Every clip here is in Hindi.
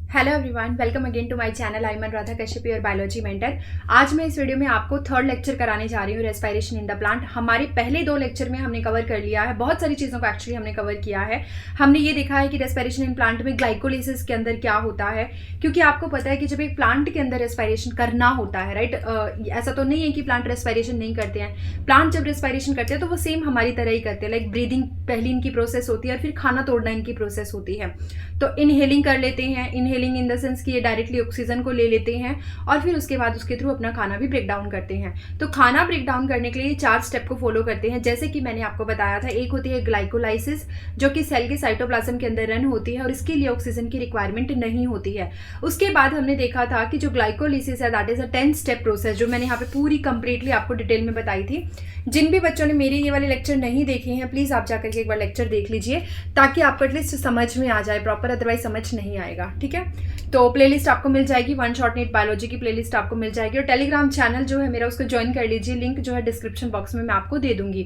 Hello everyone, welcome again to my channel. I am Radha Kashyap, your biology mentor. आज मैं इस वीडियो में आपको थर्ड लेक्चर कराने जा रही हूँ, रेस्पिरेशन इन द प्लांट। हमारे पहले दो लेक्चर में हमने कवर कर लिया है, बहुत सारी चीज़ों को एक्चुअली हमने कवर किया है। हमने ये देखा है कि रेस्पिरेशन इन प्लांट में ग्लाइकोलिसिस के अंदर क्या होता है, क्योंकि आपको पता है कि जब एक प्लांट के अंदर रेस्पिरेशन करना होता है, राइट, ऐसा तो नहीं है कि प्लांट रेस्पिरेशन नहीं करते हैं। प्लांट जब रेस्पिरेशन करते हैं तो वो सेम हमारी तरह ही करते हैं। लाइक ब्रीदिंग पहली इनकी प्रोसेस होती है और फिर खाना तोड़ना इनकी प्रोसेस होती है। तो इनहेलिंग कर लेते हैं, इनहेलिंग इन द सेंस कि ये डायरेक्टली ऑक्सीजन को ले लेते हैं और फिर उसके बाद उसके थ्रू अपना खाना भी ब्रेक डाउन करते हैं। तो खाना ब्रेक डाउन करने के लिए 4 स्टेप को फॉलो करते हैं, जैसे कि मैंने आपको बताया था। एक होती है ग्लाइकोलाइसिस, जो कि सेल के साइटोप्लाज्म के अंदर रन होती है और इसके लिए ऑक्सीजन की रिक्वायरमेंट नहीं होती है। उसके बाद हमने देखा था कि जो ग्लाइकोलिसिस है that is a 10 step process, जो मैंने यहाँ पे पूरी कंप्लीटली आपको डिटेल में बताई थी। जिन भी बच्चों ने मेरे ये वाले लेक्चर नहीं देखे हैं, प्लीज़ आप जाकर के एक बार लेक्चर देख लीजिए, ताकि आपको एटलीस्ट समझ में आ जाए प्रॉपर, अदरवाइज समझ नहीं आएगा। ठीक है, तो प्लेलिस्ट आपको मिल जाएगी, वन शॉट नीट बायोलॉजी की प्लेलिस्ट आपको मिल जाएगी। और टेलीग्राम चैनल जो है मेरा, उसको ज्वाइन कर लीजिए, लिंक जो है डिस्क्रिप्शन बॉक्स में मैं आपको दे दूंगी।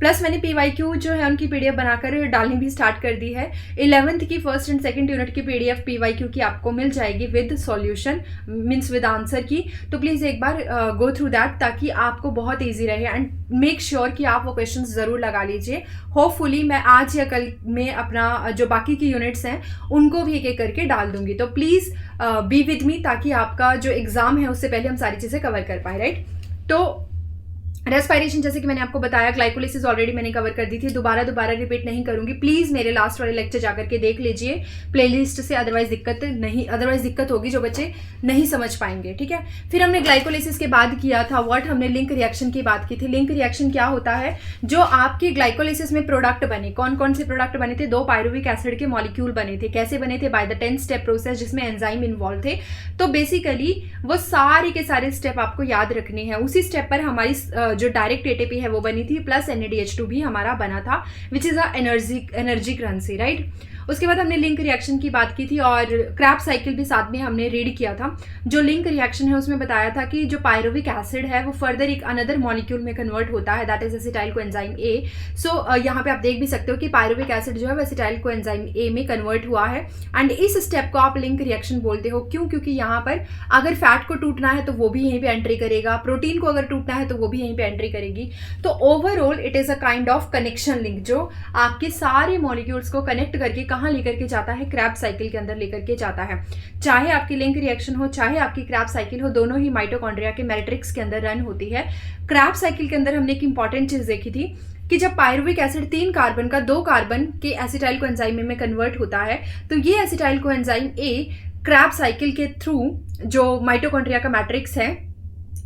प्लस मैंने PYQ जो है उनकी PDF बनाकर डालनी भी स्टार्ट कर दी है। 11th की फर्स्ट एंड सेकंड यूनिट की PDF PYQ की आपको मिल जाएगी with solution, means with answer की। तो प्लीज़ एक बार गो थ्रू दैट, ताकि आपको बहुत ईजी रहे। एंड मेक श्योर कि आप वो क्वेश्चन ज़रूर लगा लीजिए। होपफुली मैं आज या कल में अपना जो बाकी की यूनिट्स हैं उनको भी एक एक करके डाल दूंगी। तो प्लीज़ बी विद मी, ताकि आपका जो एग्जाम है उससे पहले हम सारी चीज़ें कवर कर पाए, राइट। तो रेस्पिरेशन, जैसे कि मैंने आपको बताया, ग्लाइकोलिसिस ऑलरेडी मैंने कवर कर दी थी, दोबारा रिपीट नहीं करूंगी। प्लीज़ मेरे लास्ट वाले लेक्चर जाकर के देख लीजिए प्लेलिस्ट से, अदरवाइज दिक्कत होगी, जो बच्चे नहीं समझ पाएंगे। ठीक है, फिर हमने ग्लाइकोलिसिस के बाद किया था व्हाट, हमने लिंक रिएक्शन की बात की थी। लिंक रिएक्शन क्या होता है? जो आपके ग्लाइकोलिसिस में प्रोडक्ट बने, कौन कौन से प्रोडक्ट बने थे? 2 पायरुविक एसिड के मॉलिक्यूल बने थे। कैसे बने थे? बाय द 10 स्टेप प्रोसेस, जिसमें एंजाइम इन्वॉल्व थे। तो बेसिकली वो सारे के सारे स्टेप आपको याद रखने हैं। उसी स्टेप पर हमारी जो डायरेक्ट ATP है वो बनी थी, प्लस NADH2 भी हमारा बना था, विच is a energy currency, right. उसके बाद हमने लिंक रिएक्शन की बात की थी और क्रैब्स साइकिल भी साथ में हमने रीड किया था। जो लिंक रिएक्शन है उसमें बताया था कि जो पायरुविक एसिड है वो फर्दर एक अनदर मॉलिक्यूल में कन्वर्ट होता है, that is acetyl coenzyme A। सो यहाँ पे आप देख भी सकते हो कि पायरुविक एसिड जो है वो एसिटाइल कोएंजाइम A में कन्वर्ट हुआ है। एंड इस स्टेप को आप लिंक रिएक्शन बोलते हो। क्यों? क्योंकि यहाँ पर अगर फैट को टूटना है तो वो भी यहीं पे एंट्री करेगा, प्रोटीन को अगर टूटना है तो वो भी यहीं पे एंट्री करेगी। तो overall it is a kind of connection link, जो आपके सारे मॉलिक्यूल्स को कनेक्ट करके कहाँ लेकर के जाता है? क्रैब साइकिल के अंदर लेकर के जाता है। चाहे आपकी लिंक रिएक्शन हो, चाहे आपकी क्रैब साइकिल हो, दोनों ही माइटोकॉन्ड्रिया के मैट्रिक्स के अंदर रन होती है। क्रैब साइकिल के अंदर हमने एक इंपॉर्टेंट चीज देखी थी कि जब पायरुविक एसिड 3 कार्बन का 2 कार्बन के एसिटाइल कोएंजाइम में कन्वर्ट होता है, तो ये acetyl coenzyme A Krebs cycle के थ्रू, जो माइटोकॉन्ड्रिया का मैट्रिक्स है,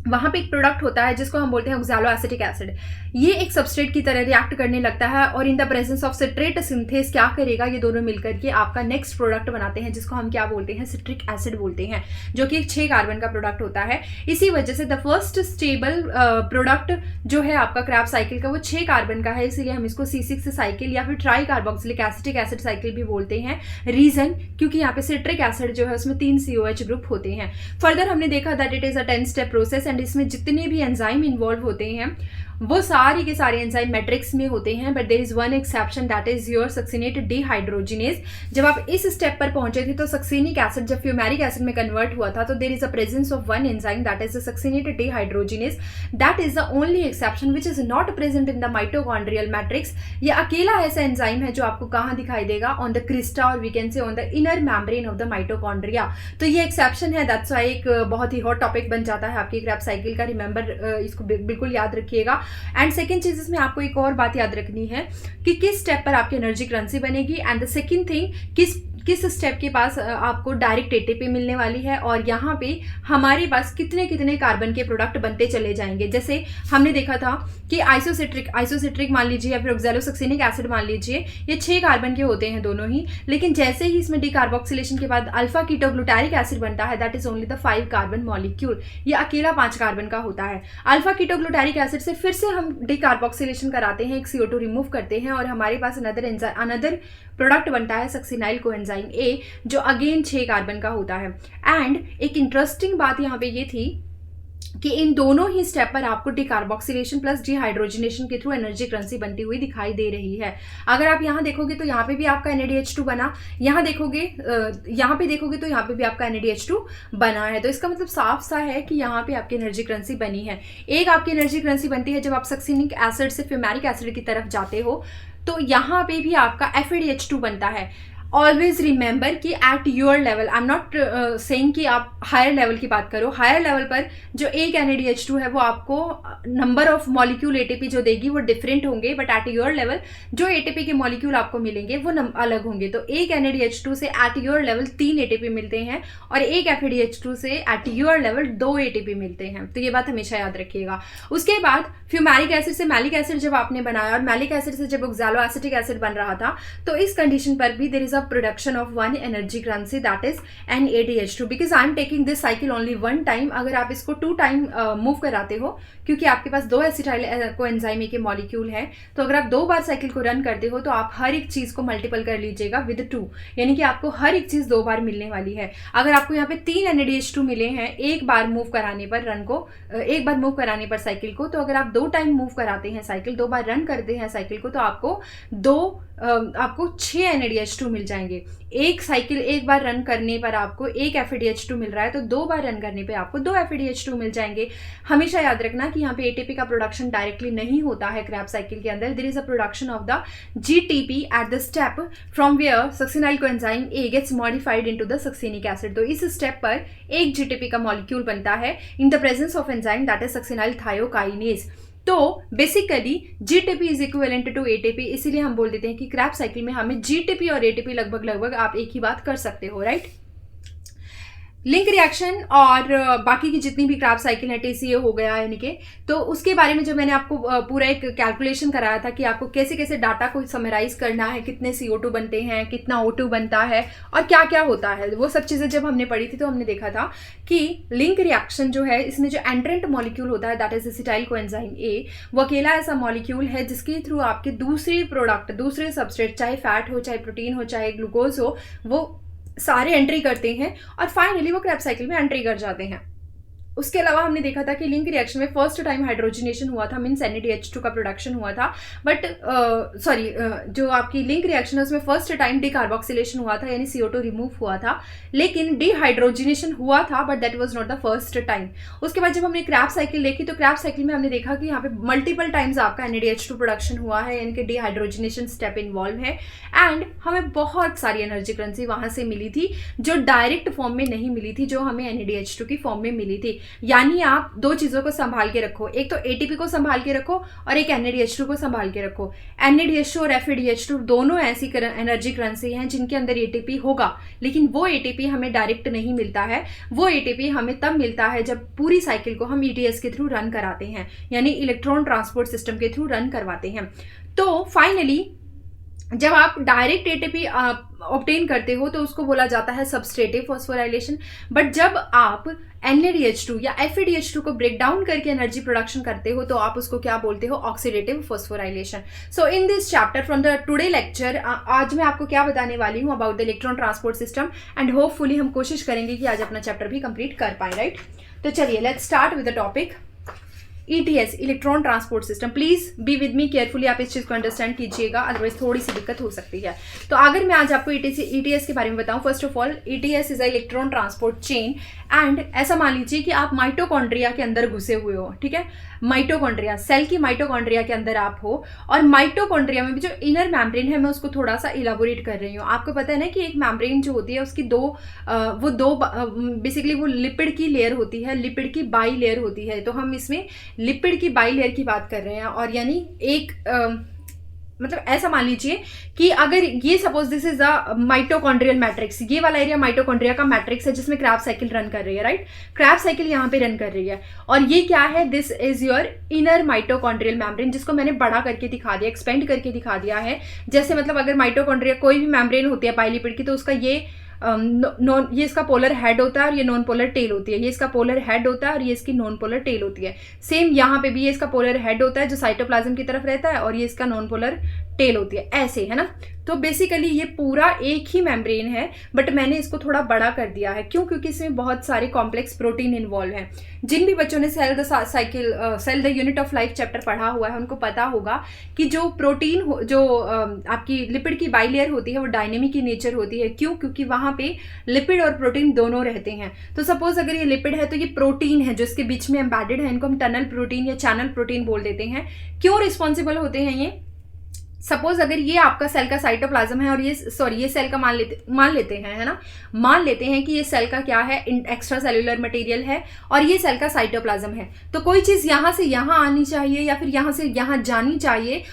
वहाँ पे एक प्रोडक्ट होता है जिसको हम बोलते हैं ऑक्सैलोएसिटिक एसिड। ये एक सबस्ट्रेट की तरह रिएक्ट करने लगता है और इन the presence of citrate synthase क्या करेगा? ये दोनों मिलकर के आपका नेक्स्ट प्रोडक्ट बनाते हैं, जिसको हम क्या बोलते हैं? सिट्रिक एसिड बोलते हैं, जो कि एक 6 कार्बन का प्रोडक्ट होता है। इसी वजह से द फर्स्ट स्टेबल प्रोडक्ट जो है आपका क्रैब साइकिल का, वो 6 कार्बन का है, इसीलिए हम इसको C6 साइकिल या फिर try carboxylic acetic acid cycle भी बोलते हैं। रीजन, क्योंकि यहाँ पे सिट्रिक एसिड जो है उसमें 3 COH ग्रुप होते हैं। फर्दर हमने देखा that it is a 10 step process and इसमें जितने भी एंजाइम इन्वॉल्व होते हैं वो सारे के सारे एंजाइम मैट्रिक्स में होते हैं, but there is one exception, that is your succinate dehydrogenase. जब आप इस स्टेप पर पहुंचे थे तो सक्सिनिक एसिड जब फ्यूमेरिक एसिड में कन्वर्ट हुआ था, तो there is a presence of one enzyme, that is the succinate dehydrogenase. That is the only exception which is not present in the mitochondrial matrix. ये अकेला ऐसा एंजाइम है जो आपको कहाँ दिखाई देगा? ऑन द क्रिस्टा, और we can say on the inner membrane of the mitochondria. तो ये एक्सेप्शन है, दैट्स व्हाई एक बहुत ही हॉट टॉपिक बन जाता है आपकी क्रैब साइकिल का। रिमेंबर, इसको बिल्कुल याद रखिएगा। एंड सेकेंड चीज, इसमें आपको एक और बात याद रखनी है कि किस स्टेप पर आपकी एनर्जी करेंसी बनेगी। एंड द सेकेंड थिंग, किस स्टेप के पास आपको डायरेक्ट ATP मिलने वाली है, और यहाँ पे हमारे पास कितने कितने कार्बन के प्रोडक्ट बनते चले जाएंगे। जैसे हमने देखा था कि आइसोसिट्रिक मान लीजिए या फिर ऑक्सैलोसक्सिनिक एसिड मान लीजिए, ये 6 कार्बन के होते हैं दोनों ही, लेकिन जैसे ही इसमें डिकार्बोक्सिलेशन के बाद अल्फा कीटोग्लूटारिक एसिड बनता है, that is only the 5 carbon molecule. ये अकेला 5 कार्बन का होता है। अल्फा कीटोग्लूटारिक एसिड से फिर से हम डिकार्बोक्सिलेशन कराते हैं, एक CO2 रिमूव करते हैं और हमारे पास अनदर प्रोडक्ट बनता है सक्सिनाइल कोएंजाइम A, जो अगेन 6 कार्बन का होता है। एंड एक इंटरेस्टिंग बात यहाँ पे ये थी कि इन दोनों ही स्टेप पर आपको डिकार्बोक्सिलेशन प्लस डिहाइड्रोजनेशन के थ्रू एनर्जी करेंसी बनती हुई दिखाई दे रही है। अगर आप यहाँ देखोगे तो यहाँ पे भी आपका NADH2 बना, यहाँ देखोगे यहाँ पे देखोगे तो यहाँ पे भी आपका NADH2 बना है। तो इसका मतलब साफ सा है कि यहाँ पे आपकी एनर्जी करेंसी बनी है। एक आपकी एनर्जी करेंसी बनती है जब आप सक्सिनिक एसिड से फ्यूमेरिक एसिड की तरफ जाते हो, तो यहाँ पे भी आपका FADH2 बनता है। ऑलवेज रिमेंबर कि at your level, I am not saying कि आप हायर लेवल की बात करो, हायर लेवल पर जो एक NADH2 है वो आपको नंबर ऑफ मॉलिक्यूल ATP जो देगी वो डिफरेंट होंगे, बट एट योर लेवल जो ATP के मॉलिक्यूल आपको मिलेंगे वो अलग होंगे। तो एक NADH2 से एट योर लेवल 3 ATP मिलते हैं और एक FADH2 से एट योर लेवल 2 ATP मिलते हैं। तो ये बात हमेशा याद रखिएगा। उसके बाद फ्यूमेरिक एसिड से मैलिक एसिड जब आपने बनाया और मैलिक एसिड से जब ऑक्सैलोएसिटिक एसिड बन रहा था, तो इस कंडीशन पर भी there is production of one energy currency, that is NADH2, because I am taking this cycle only one time। अगर आप इसको 2 टाइम मूव कराते हो, क्योंकि आपके पास 2 एसिटाइल कोएंजाइम के मॉलिक्यूल है, तो अगर आप 2 बार साइकिल को रन करते हो तो आप हर एक चीज को मल्टीपल कर लीजिएगा विद 2, यानी कि आपको हर एक चीज 2 बार मिलने वाली है। अगर आपको यहाँ पे 3 NADH2 मिले हैं एक बार मूव कराने पर रन को, एक बार मूव कराने पर साइकिल को, तो अगर आप 2 टाइम मूव कराते हैं साइकिल, 2 बार रन करते हैं साइकिल को, तो आपको 6 NADH2 मिल जाएंगे। एक साइकिल एक बार रन करने पर आपको एक FADH2 मिल रहा है, तो 2 बार रन करने पे आपको 2 FADH2 मिल जाएंगे। हमेशा याद रखना कि यहाँ पे ATP का प्रोडक्शन डायरेक्टली नहीं होता है क्रैब्स साइकिल के अंदर। There is a production of the GTP at the step from where succinyl coenzyme A gets modified into the succinic acid. तो इस स्टेप पर एक GTP का मॉलिक्यूल बनता है in the presence of enzyme that is succinyl thiokinase. तो basically GTP is equivalent to ATP, इसीलिए हम बोल देते हैं कि क्रैब साइकिल में हमें GTP और ATP लगभग आप एक ही बात कर सकते हो, राइट। लिंक रिएक्शन और बाकी की जितनी भी क्रैब साइकिल है, TCA हो गया यानी कि, तो उसके बारे में जब मैंने आपको पूरा एक कैलकुलेशन कराया था कि आपको कैसे कैसे डाटा को समराइज करना है, कितने CO2 बनते हैं, कितना O2 बनता है और क्या क्या होता है, वो सब चीज़ें जब हमने पढ़ी थी तो हमने देखा था कि लिंक रिएक्शन जो है, इसमें जो एंट्रेंट मॉलिक्यूल होता है that is acetyl coenzyme A, वो अकेला ऐसा मॉलिक्यूल है जिसके थ्रू आपके दूसरे प्रोडक्ट, दूसरे सबस्ट्रेट, चाहे फैट हो, चाहे प्रोटीन हो, चाहे ग्लूकोज हो, वो सारे एंट्री करते हैं और फाइनली वो क्रैब साइकिल में एंट्री कर जाते हैं। उसके अलावा हमने देखा था कि लिंक रिएक्शन में फर्स्ट टाइम हाइड्रोजनेशन हुआ था, मीन्स NADH2 का प्रोडक्शन हुआ था, बट जो आपकी लिंक रिएक्शन है उसमें फर्स्ट टाइम डिकार्बोक्सिलेशन हुआ था, यानी CO2 रिमूव हुआ था, लेकिन डिहाइड्रोजनेशन हुआ था, but that was not the first time. उसके बाद जब हमने क्रैब साइकिल देखी तो क्रैब साइकिल में हमने देखा कि यहाँ पे मल्टीपल टाइम्स आपका NADH2 प्रोडक्शन हुआ है, यानी कि डिहाइड्रोजनेशन स्टेप इन्वॉल्व है, एंड हमें बहुत सारी एनर्जी करेंसी वहां से मिली थी जो डायरेक्ट फॉर्म में नहीं मिली थी, जो हमें NADH2 की फॉर्म में मिली थी। यानी आप 2 चीजों को संभाल के रखो, एक तो ATP को संभाल के रखो और एक NADH2 को संभाल के रखो। NADH2 और FADH2 दोनों ऐसी एनर्जी करेंसी हैं जिनके अंदर ATP होगा, लेकिन वो ATP हमें डायरेक्ट नहीं मिलता है। वो ATP हमें तब मिलता है जब पूरी साइकिल को हम ETS के थ्रू रन कराते हैं, यानी इलेक्ट्रॉन ट्रांसपोर्ट सिस्टम के थ्रू रन करवाते हैं। तो फाइनली जब आप डायरेक्ट ATP ऑब्टेन करते हो तो उसको बोला जाता है सबस्ट्रेटिव फॉस्फोराइलेशन, बट जब आप NADH2 या FADH2 को ब्रेक डाउन करके एनर्जी प्रोडक्शन करते हो तो आप उसको क्या बोलते हो, oxidative phosphorylation. So in this chapter from the today lecture, आज मैं आपको क्या बताने वाली हूँ about the electron transport system, and hopefully हम कोशिश करेंगे कि आज अपना चैप्टर भी कंप्लीट कर पाए, राइट। तो चलिए let's start with the topic ETS, electron transport system. Please be with me carefully, आप इस चीज को अंडरस्टैंड कीजिएगा, अदरवाइज थोड़ी सी दिक्कत हो सकती है। तो अगर मैं आज आपको ETS के बारे में बताऊं, first of all ETS is a electron transport chain, and ऐसा मान लीजिए कि आप माइटोकॉन्ड्रिया के अंदर घुसे हुए हो, ठीक है, माइटोकॉन्ड्रिया, सेल की माइटोकॉन्ड्रिया के अंदर आप हो, और माइटोकॉन्ड्रिया में भी जो इनर मैम्ब्रेन है मैं उसको थोड़ा सा इलाबोरेट कर रही हूँ। आपको पता है ना कि एक मैम्ब्रेन जो होती है उसकी दो बेसिकली वो लिपिड की लेयर होती है, लिपिड की बाई लेयर होती है, तो हम इसमें लिपिड की बाई लेयर की बात कर रहे हैं। और यानी एक मतलब ऐसा मान लीजिए कि अगर ये suppose this is a mitochondrial matrix, ये वाला एरिया माइटोकॉन्ड्रिया का मैट्रिक्स है जिसमें क्रैब साइकिल रन कर रही है, राइट। क्रैब साइकिल यहाँ पे रन कर रही है, और ये क्या है, this is your inner mitochondrial membrane, जिसको मैंने बड़ा करके दिखा दिया, एक्सपेंड करके दिखा दिया है। जैसे मतलब अगर माइटोकॉन्ड्रिया कोई भी मैम्ब्रेन होती है बाइलिपिड की, तो उसका ये ये इसका पोलर हेड होता है और ये नॉन पोलर टेल होती है, ये इसका पोलर हेड होता है और ये इसकी नॉन पोलर टेल होती है। सेम यहाँ पे भी ये इसका पोलर हेड होता है जो साइटोप्लाज्म की तरफ रहता है, और ये इसका नॉन पोलर टेल होती है, ऐसे, है ना। तो बेसिकली ये पूरा एक ही मेम्ब्रेन है, बट मैंने इसको थोड़ा बड़ा कर दिया है। क्यों? क्योंकि इसमें बहुत सारे कॉम्प्लेक्स प्रोटीन इन्वॉल्व हैं। जिन भी बच्चों ने cell the unit of life chapter पढ़ा हुआ है उनको पता होगा कि जो प्रोटीन जो आपकी लिपिड की बाइलेयर होती है वो डायनेमिक की नेचर होती है। क्यों? क्योंकि वहाँ पे लिपिड और प्रोटीन दोनों रहते हैं। तो सपोज अगर ये लिपिड है तो ये प्रोटीन है जो इसके बीच में एम्बेडेड है, इनको हम टनल प्रोटीन या चैनल प्रोटीन बोल देते हैं। क्यों रिस्पॉन्सिबल होते हैं ये? सपोज अगर ये आपका सेल का साइटोप्लाज्म है और ये सेल का मान लेते हैं, है ना, मान लेते हैं कि ये सेल का क्या है, एक्स्ट्रा सेल्यूलर मटेरियल है और ये सेल का साइटोप्लाज्म है। तो कोई चीज यहां से यहां आनी चाहिए या फिर यहां से यहां जानी चाहिए,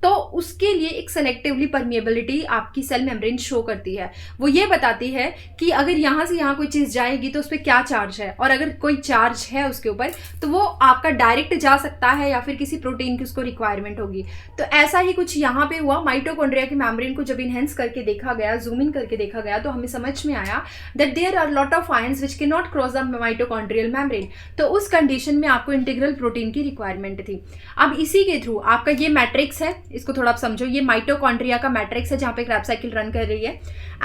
तो उसके लिए एक सेलेक्टिवली परमिएबिलिटी आपकी सेल मेम्ब्रेन शो करती है। वो ये बताती है कि अगर यहाँ से यहाँ कोई चीज़ जाएगी तो उस पर क्या चार्ज है, और अगर कोई चार्ज है उसके ऊपर तो वो आपका डायरेक्ट जा सकता है या फिर किसी प्रोटीन की उसको रिक्वायरमेंट होगी। तो ऐसा ही कुछ यहाँ पे हुआ। माइटोकॉन्ड्रिया की मेम्ब्रेन को जब इनहेंस करके देखा गया, जूम इन करके देखा गया, तो हमें समझ में आया that there are lot of ions which can not cross the mitochondrial membrane. तो उस कंडीशन में आपको इंटीग्रल प्रोटीन की रिक्वायरमेंट थी। अब इसी के थ्रू आपका ये मैट्रिक्स है, इसको थोड़ा आप समझो, ये माइटोकॉन्ड्रिया का मैट्रिक्स है जहां पे क्रैब साइकिल रन कर रही है।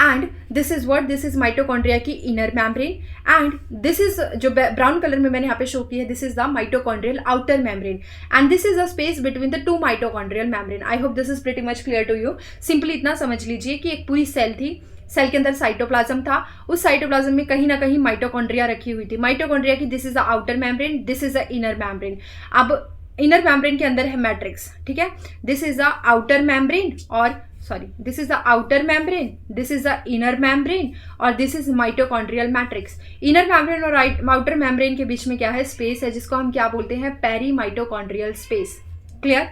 And this is what, this is mitochondria की inner membrane and this is जो ब्राउन कलर में मैंने यहाँ पे शो किया है, this is the mitochondrial outer membrane and this is the space between the two mitochondrial membrane. I hope this is pretty much clear to you. Simply इतना समझ लीजिए कि एक पूरी सेल थी, सेल के अंदर साइटोप्लाज्म था, उस साइटोप्लाज्म में कहीं ना कहीं माइटोकॉन्ड्रिया रखी हुई थी। माइटोकॉन्ड्रिया की this is the outer membrane, this is the inner membrane. अब इनर मेम्ब्रेन के अंदर है मैट्रिक्स, ठीक है। This is the outer membrane और this is the outer membrane, this is the inner membrane और this is mitochondrial matrix. Inner membrane और आउटर मेम्ब्रेन के बीच में क्या है, स्पेस है, जिसको हम क्या बोलते हैं, पेरी माइटोकॉन्ड्रियल स्पेस। क्लियर?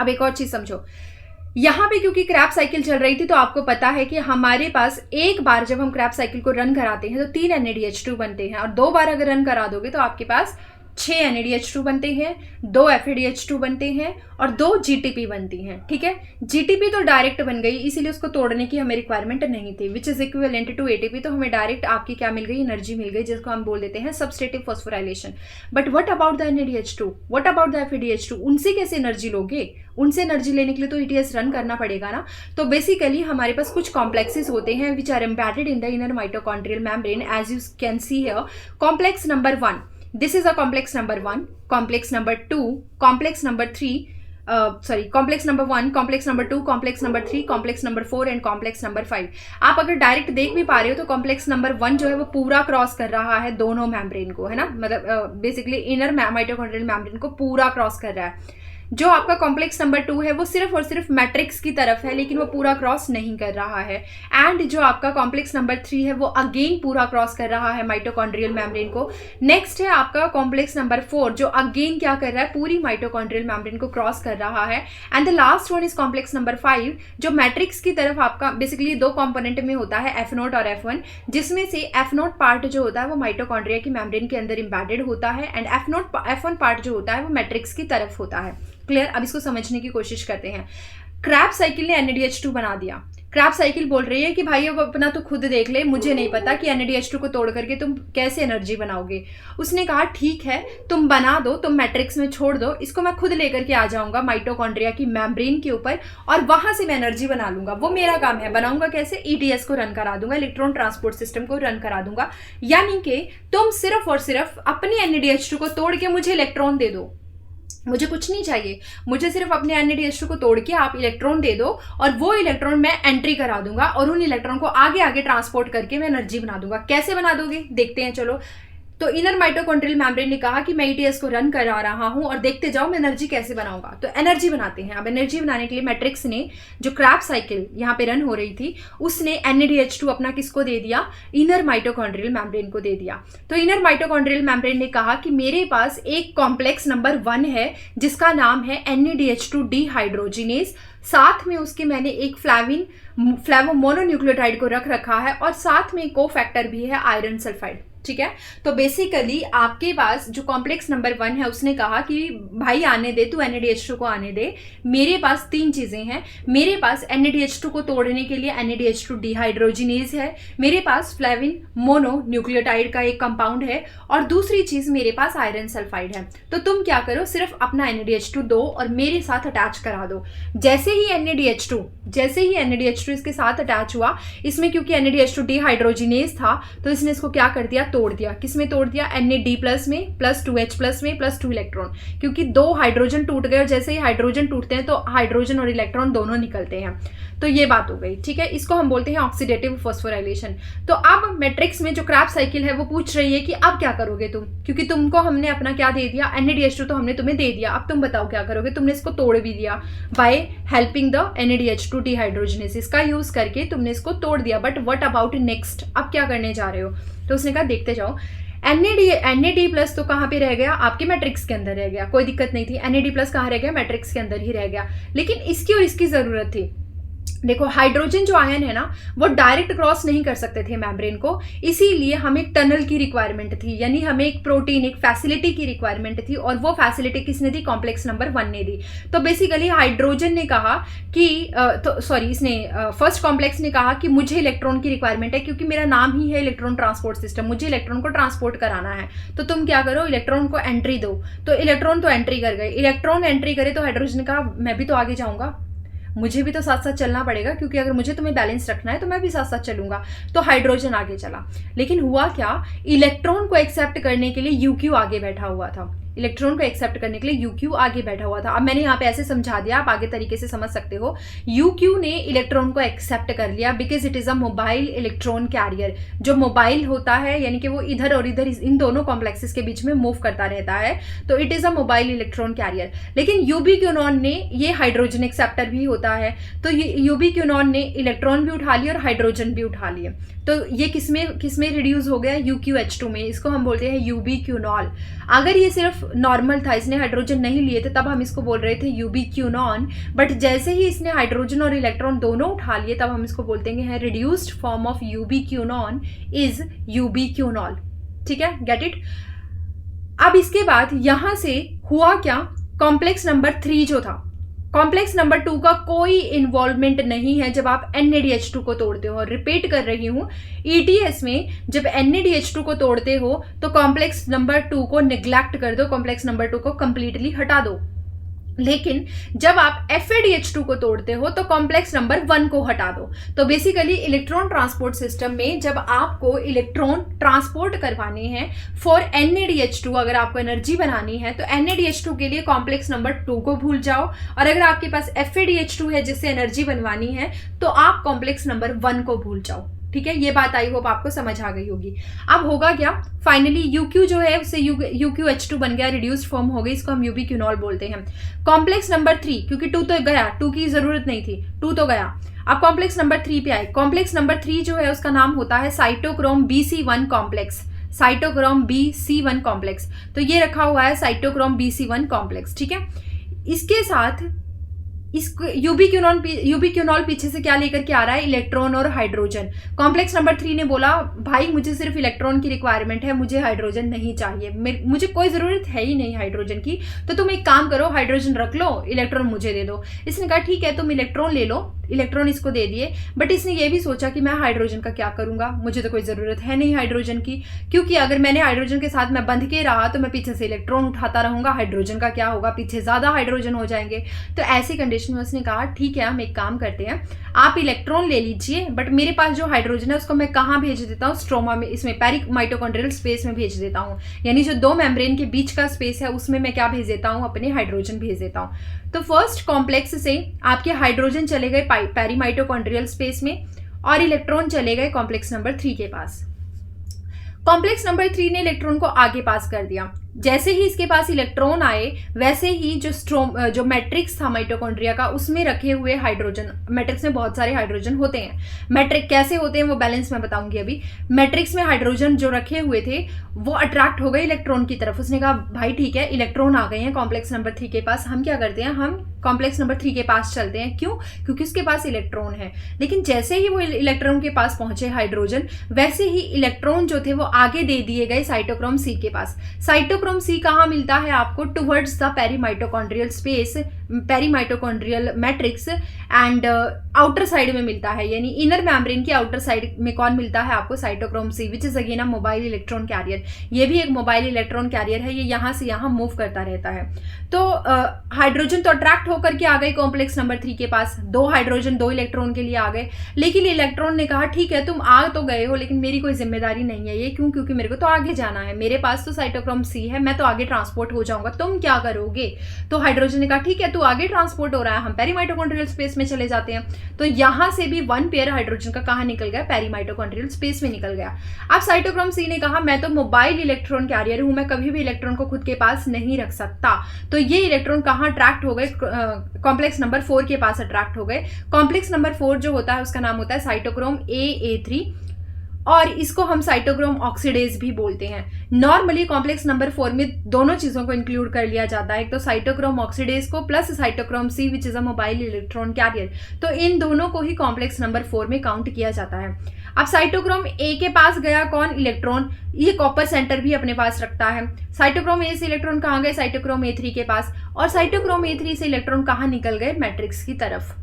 अब एक और चीज समझो, यहाँ पे क्योंकि क्रैब साइकिल चल रही थी तो आपको पता है कि हमारे पास एक बार जब हम क्रैब साइकिल को रन कराते हैं तो 3 NADH2 बनते हैं, और 2 बार अगर रन करा दोगे तो आपके पास 6 NADH2 बनते हैं, 2 FADH2 बनते हैं और 2 GTP बनती हैं। ठीक है, GTP तो डायरेक्ट बन गई, इसीलिए उसको तोड़ने की हमें रिक्वायरमेंट नहीं थी, which is equivalent to ATP। तो हमें डायरेक्ट आपकी क्या मिल गई, एनर्जी मिल गई, जिसको हम बोल देते हैं substrative phosphorylation. But what about the NADH2, what about the FADH2, उनसे कैसे एनर्जी लोगे? उनसे एनर्जी लेने के लिए तो ETS रन करना पड़ेगा ना। तो बेसिकली हमारे पास कुछ कॉम्प्लेक्सेस होते हैं which are embedded in the inner mitochondrial membrane, as you can see here. Complex number 1, this is a complex number 1, complex number 2, complex number 3, complex number 1, complex number 2, complex number 3, complex number 4 and complex number 5। आप अगर डायरेक्ट देख भी पा रहे हो तो कॉम्प्लेक्स नंबर 1 जो है वो पूरा क्रॉस कर रहा है दोनों मेम्ब्रेन को, है ना, मतलब बेसिकली इनर माइटोकॉन्ड्रियल मेम्ब्रेन को पूरा क्रॉस कर रहा है। जो आपका कॉम्प्लेक्स नंबर 2 है वो सिर्फ और सिर्फ मैट्रिक्स की तरफ है, लेकिन वो पूरा क्रॉस नहीं कर रहा है। एंड जो आपका कॉम्प्लेक्स नंबर 3 है वो अगेन पूरा क्रॉस कर रहा है माइटोकॉन्ड्रियल मेम्ब्रेन को। नेक्स्ट है आपका कॉम्प्लेक्स नंबर 4 जो अगेन क्या कर रहा है, पूरी माइटोकॉन्ड्रियल मेम्ब्रेन को क्रॉस कर रहा है। And the last one is complex number 5 जो मैट्रिक्स की तरफ आपका बेसिकली 2 कॉम्पोनेंट में होता है, F0 और F1, जिसमें से F0 पार्ट जो होता है वो माइटोकॉन्ड्रिया की मेम्ब्रेन के अंदर इम्बेडेड होता है एंड F1 पार्ट जो होता है वो मैट्रिक्स की तरफ होता है। क्लियर? अब इसको समझने की कोशिश करते हैं। क्रैब साइकिल ने NADH2 बना दिया। क्रैब साइकिल बोल रही है कि भाई अब अपना तो खुद देख ले, मुझे नहीं पता कि NADH2 को तोड़ करके तुम कैसे एनर्जी बनाओगे। उसने कहा ठीक है, तुम बना दो, तुम मैट्रिक्स में छोड़ दो, इसको मैं खुद लेकर के आ जाऊंगा माइटोकॉन्ड्रिया की मेम्ब्रेन के ऊपर और वहां से मैं एनर्जी बना लूंगा। वो मेरा काम है, बनाऊंगा कैसे, ETS को रन करा दूंगा, इलेक्ट्रॉन ट्रांसपोर्ट सिस्टम को रन करा दूंगा। यानी कि तुम सिर्फ और सिर्फ अपनी NADH2 को तोड़ के मुझे इलेक्ट्रॉन दे दो, मुझे कुछ नहीं चाहिए, मुझे सिर्फ अपने NADH2 को तोड़ के आप इलेक्ट्रॉन दे दो और वो इलेक्ट्रॉन मैं एंट्री करा दूंगा और उन इलेक्ट्रॉन को आगे आगे ट्रांसपोर्ट करके मैं एनर्जी बना दूंगा। कैसे बना दोगे, देखते हैं चलो। तो इनर माइटोकॉन्ड्रियल मेम्ब्रेन ने कहा कि मैं ETS को रन करा रहा हूं और देखते जाओ मैं एनर्जी कैसे बनाऊंगा। तो एनर्जी बनाते हैं। अब एनर्जी बनाने के लिए मैट्रिक्स ने, जो क्रैब साइकिल यहाँ पे रन हो रही थी, उसने NADH2 अपना किसको दे दिया, इनर माइटोकॉन्ड्रियल मेम्ब्रेन को दे दिया। तो इनर माइटोकॉन्ड्रियल मेम्ब्रेन ने कहा कि मेरे पास एक कॉम्प्लेक्स नंबर 1 है जिसका नाम है NADH2 डिहाइड्रोजिनेज, साथ में उसके मैंने एक फ्लेवो मोनोन्यूक्लियोटाइड को रखा है और साथ में को फैक्टर भी है आयरन सल्फाइड। ठीक है। तो बेसिकली आपके पास जो कॉम्प्लेक्स नंबर 1 है उसने कहा कि भाई आने दे, तू NADH2 को आने दे, मेरे पास 3 चीजें हैं। मेरे पास NADH2 को तोड़ने के लिए NADH2 डिहाइड्रोजिनेज है, मेरे पास फ्लेविन मोनो न्यूक्लियोटाइड का एक कंपाउंड है, और दूसरी चीज मेरे पास आयरन सल्फाइड है। तो तुम क्या करो, सिर्फ अपना NADH2 दो और मेरे साथ अटैच करा दो। जैसे ही NADH2 इसके साथ अटैच हुआ, इसमें क्योंकि NADH2 डिहाइड्रोजिनेज था तो इसने इसको क्या कर दिया, तोड़ दिया। किसमें तोड़ दिया, NAD+ में प्लस 2H+ में प्लस 2 इलेक्ट्रॉन, क्योंकि 2 हाइड्रोजन टूट गए और जैसे ही हाइड्रोजन टूटते हैं तो हाइड्रोजन और इलेक्ट्रॉन दोनों निकलते हैं। तो ये बात हो गई, ठीक है। इसको हम बोलते हैं ऑक्सीडेटिव फॉस्फोराइलेशन। तो अब मैट्रिक्स में जो क्रैब साइकिल है वो पूछ रही है कि अब क्या करोगे तुम, क्योंकि तुमको हमने अपना क्या दे दिया, NADH2 तो हमने तुम्हें दे दिया, अब तुम बताओ क्या करोगे। तुमने इसको तोड़ भी दिया बाय हेल्पिंग द NADH2 डिहाइड्रोजनेसिस का यूज करके तुमने इसको तोड़ दिया, बट व्हाट अबाउट नेक्स्ट, अब क्या करने जा रहे हो। तो उसने कहा देखते जाओ। NAD+ तो कहाँ पे रह गया, आपके मैट्रिक्स के अंदर रह गया, कोई दिक्कत नहीं थी। NAD+ कहाँ रह गया, मैट्रिक्स के अंदर ही रह गया। लेकिन इसकी और इसकी जरूरत थी। देखो हाइड्रोजन जो आयन है ना वो डायरेक्ट क्रॉस नहीं कर सकते थे मेम्ब्रेन को, इसीलिए हमें एक टनल की रिक्वायरमेंट थी, यानी हमें एक प्रोटीन, एक फैसिलिटी की रिक्वायरमेंट थी, और वो फैसिलिटी किसने दी, कॉम्प्लेक्स नंबर 1 ने दी। तो बेसिकली हाइड्रोजन ने कहा कि इसने फर्स्ट कॉम्प्लेक्स ने कहा कि मुझे इलेक्ट्रॉन की रिक्वायरमेंट है, क्योंकि मेरा नाम ही है इलेक्ट्रॉन ट्रांसपोर्ट सिस्टम, मुझे इलेक्ट्रॉन को ट्रांसपोर्ट कराना है। तो तुम क्या करो, इलेक्ट्रॉन को एंट्री दो। तो इलेक्ट्रॉन तो एंट्री कर गए, इलेक्ट्रॉन एंट्री करे तो हाइड्रोजन ने कहा मैं भी तो आगे जाऊंगा, मुझे भी तो साथ साथ चलना पड़ेगा, क्योंकि अगर मुझे तुम्हें बैलेंस रखना है तो मैं भी साथ साथ चलूंगा। तो हाइड्रोजन आगे चला। लेकिन हुआ क्या, इलेक्ट्रॉन को एक्सेप्ट करने के लिए UQ आगे बैठा हुआ था। इलेक्ट्रॉन को एक्सेप्ट करने के लिए UQ आगे बैठा हुआ था। अब मैंने यहाँ पे ऐसे समझा दिया, आप आगे तरीके से समझ सकते हो। UQ ने इलेक्ट्रॉन को एक्सेप्ट कर लिया because it is a mobile electron career. जो मोबाइल होता है यानी कि वो इधर और इधर इन दोनों कॉम्प्लेक्सेस के बीच में मूव करता रहता है, तो it is a mobile electron career. लेकिन यूबिक्विनोन ने, ये हाइड्रोजन एक्सेप्टर भी होता है, तो यूबिक्विनोन ने इलेक्ट्रॉन भी उठा लिए और हाइड्रोजन भी उठा लिए। तो ये किसमें रिड्यूस हो गया, UQH2 में। इसको हम बोलते हैं यूबिक्विनॉल। अगर ये सिर्फ नॉर्मल था, इसने हाइड्रोजन नहीं लिए थे, तब हम इसको बोल रहे थे यूबिक्विनॉन, बट जैसे ही इसने हाइड्रोजन और इलेक्ट्रॉन दोनों उठा लिए तब हम इसको बोलते हैं reduced form of ubiquinone is ubiquinol. ठीक है, गेट इट। अब इसके बाद यहां से हुआ क्या, कॉम्प्लेक्स नंबर 3 जो था, कॉम्प्लेक्स नंबर 2 का कोई इन्वॉल्वमेंट नहीं है जब आप NADH2 को तोड़ते हो। रिपीट कर रही हूं, ETS में जब NADH2 को तोड़ते हो तो कॉम्प्लेक्स नंबर 2 को निग्लेक्ट कर दो, कॉम्प्लेक्स नंबर 2 को कंप्लीटली हटा दो। लेकिन जब आप FADH2 को तोड़ते हो तो कॉम्प्लेक्स नंबर 1 को हटा दो। तो बेसिकली इलेक्ट्रॉन ट्रांसपोर्ट सिस्टम में जब आपको इलेक्ट्रॉन ट्रांसपोर्ट करवाने हैं फॉर NADH2, अगर आपको एनर्जी बनानी है तो NADH2 के लिए कॉम्प्लेक्स नंबर 2 को भूल जाओ, और अगर आपके पास FADH2 है जिससे एनर्जी बनवानी है तो आप कॉम्प्लेक्स नंबर 1 को भूल जाओ। ठीक है, ये बात आई होप आपको समझ आ गई होगी। अब होगा क्या, फाइनली UQ जो है उससे UQH2 बन गया, रिड्यूस्ड फॉर्म हो गई, इसको हम यूबिक्विनॉल बोलते हैं। कॉम्प्लेक्स नंबर 3, क्योंकि 2 तो गया, 2 की जरूरत नहीं थी, 2 तो गया। अब कॉम्प्लेक्स नंबर 3 पे आए। कॉम्प्लेक्स नंबर 3 जो है उसका नाम होता है cytochrome BC1 complex, cytochrome BC1 complex. तो ये रखा हुआ है साइटोक्रोम BC1 कॉम्प्लेक्स। ठीक है, इसके साथ इसको यूबिक्विनॉल पीछे से क्या लेकर के आ रहा है, इलेक्ट्रॉन और हाइड्रोजन। कॉम्प्लेक्स नंबर 3 ने बोला भाई मुझे सिर्फ इलेक्ट्रॉन की रिक्वायरमेंट है, मुझे हाइड्रोजन नहीं चाहिए, मुझे कोई जरूरत है ही नहीं हाइड्रोजन की, तो तुम एक काम करो, हाइड्रोजन रख लो, इलेक्ट्रॉन मुझे दे दो। इसने कहा ठीक है तुम इलेक्ट्रॉन ले लो, इलेक्ट्रॉन इसको दे दिए, बट इसने ये भी सोचा कि मैं हाइड्रोजन का क्या करूंगा, मुझे तो कोई जरूरत है नहीं हाइड्रोजन की, क्योंकि अगर मैंने हाइड्रोजन के साथ मैं बंध के रहा तो मैं पीछे से इलेक्ट्रॉन उठाता रहूंगा, हाइड्रोजन का क्या होगा, पीछे ज्यादा हाइड्रोजन हो जाएंगे। तो ऐसी कंडीशन में उसने कहा ठीक है हम एक काम करते हैं, आप इलेक्ट्रॉन ले लीजिए, बट मेरे पास जो हाइड्रोजन है उसको मैं कहाँ भेज देता हूँ, स्ट्रोमा में, इसमें पेरिमाइटोकॉन्ड्रियल स्पेस में भेज देता हूँ, यानी जो 2 मेम्ब्रेन के बीच का स्पेस है उसमें मैं क्या भेज देता हूँ, अपने हाइड्रोजन भेज देता हूँ। तो फर्स्ट कॉम्प्लेक्स से आपके हाइड्रोजन चले गए पेरिमाइटोकॉन्ड्रियल स्पेस में और इलेक्ट्रॉन चले गए कॉम्प्लेक्स नंबर 3 के पास। कॉम्प्लेक्स नंबर 3 ने इलेक्ट्रॉन को आगे पास कर दिया। जैसे ही इसके पास इलेक्ट्रॉन आए वैसे ही जो मैट्रिक्स था माइटोकॉन्ड्रिया का, उसमें रखे हुए हाइड्रोजन, मैट्रिक्स में बहुत सारे हाइड्रोजन होते हैं, मैट्रिक कैसे होते हैं वो बैलेंस में बताऊंगी अभी। मैट्रिक्स में हाइड्रोजन जो रखे हुए थे वो अट्रैक्ट हो गए इलेक्ट्रॉन की तरफ। उसने कहा भाई ठीक है, इलेक्ट्रॉन आ गए हैं कॉम्प्लेक्स नंबर 3 के पास, हम क्या करते हैं, हम कॉम्प्लेक्स नंबर 3 के पास चलते हैं। क्यों? क्योंकि उसके पास इलेक्ट्रॉन है। लेकिन जैसे ही वो इलेक्ट्रॉन के पास पहुंचे हाइड्रोजन, वैसे ही इलेक्ट्रॉन जो थे वो आगे दे दिए गए साइटोक्रोम सी के पास। साइटोक्रोम सी कहाँ मिलता है आपको? Towards the perimitochondrial space, perimitochondrial matrix and outer side में मिलता है, यानी इनर मेम्ब्रेन की आउटर साइड में कौन मिलता है आपको? Cytochrome C, which is again a mobile electron carrier. ये भी एक मोबाइल इलेक्ट्रॉन कैरियर है, ये यहाँ से यहाँ मूव करता रहता है। तो हाइड्रोजन तो अट्रैक्ट होकर के आ गए कॉम्प्लेक्स नंबर 3 के पास, 2 हाइड्रोजन 2 इलेक्ट्रॉन के लिए आ गए। लेकिन इलेक्ट्रॉन ने कहा ठीक है तुम आ तो गए हो, लेकिन मेरी कोई जिम्मेदारी नहीं है ये। क्यों? क्योंकि मेरे को तो आगे जाना है, मेरे पास तो साइटोक्रोम सी है, मैं तो आगे ट्रांसपोर्ट हो जाऊंगा, तुम क्या करोगे? तो हाइड्रोजन ने कहा ठीक है, तू आगे ट्रांसपोर्ट हो रहा है, हम पेरीमाइटोकॉन्ड्रियल स्पेस में चले जाते हैं। तो यहां से भी 1 पेयर हाइड्रोजन का कहां निकल गया? पेरीमाइटोकॉन्ड्रियल स्पेस में निकल गया। अब साइटोक्रोम सी ने कहा मैं तो मोबाइल इलेक्ट्रॉन कैरियर हूं, मैं कभी भी इलेक्ट्रॉन को खुद के पास नहीं रख सकता। तो ये इलेक्ट्रॉन कहां अट्रैक्ट हो गए? कॉम्प्लेक्स नंबर 4 के पास अट्रैक्ट हो गए। कॉम्प्लेक्स नंबर 4 जो होता है उसका नाम होता है साइटोक्रोम AA3, और इसको हम साइटोक्रोम ऑक्सीडेज भी बोलते हैं। नॉर्मली कॉम्प्लेक्स नंबर 4 में दोनों चीजों को इंक्लूड कर लिया जाता है, एक तो साइटोक्रोम ऑक्सीडेज को plus cytochrome C which is a mobile electron carrier. तो इन दोनों को ही कॉम्प्लेक्स नंबर 4 में काउंट किया जाता है। अब साइटोक्रोम ए के पास गया कौन? इलेक्ट्रॉन। ये कॉपर सेंटर भी अपने पास रखता है। साइटोक्रोम ए से इलेक्ट्रॉन कहाँ गए? साइटोक्रोम A3 के पास। और साइटोक्रोम A3 से इलेक्ट्रॉन कहाँ निकल गए? मैट्रिक्स की तरफ।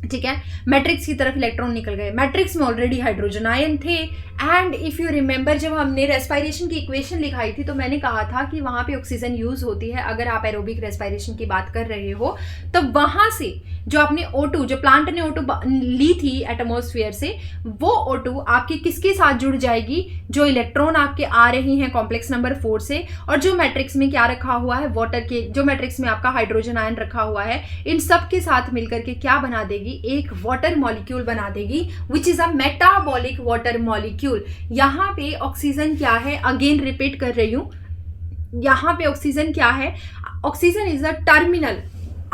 ठीक है, मैट्रिक्स की तरफ इलेक्ट्रॉन निकल गए। मैट्रिक्स में ऑलरेडी हाइड्रोजन आयन थे। एंड इफ यू रिमेंबर, जब हमने रेस्पायरेशन की इक्वेशन लिखाई थी तो मैंने कहा था कि वहां पे ऑक्सीजन यूज होती है अगर आप एरोबिक रेस्पायरेशन की बात कर रहे हो। तो वहां से जो आपने O2, जो प्लांट ने O2 ली थी एटमॉस्फेयर से, वो O2 आपके किसके साथ जुड़ जाएगी? जो इलेक्ट्रॉन आपके आ रहे हैं कॉम्प्लेक्स नंबर 4 से, और जो मैट्रिक्स में क्या रखा हुआ है? वाटर के, जो मैट्रिक्स में आपका हाइड्रोजन आयन रखा हुआ है, इन सब के साथ मिलकर के क्या बना देगी? एक वाटर मॉलिक्यूल बना देगी, विच is a metabolic water molecule. यहां पे ऑक्सीजन क्या है? अगेन रिपीट कर रही हूं, यहां पे ऑक्सीजन क्या है? ऑक्सीजन इज अ टर्मिनल,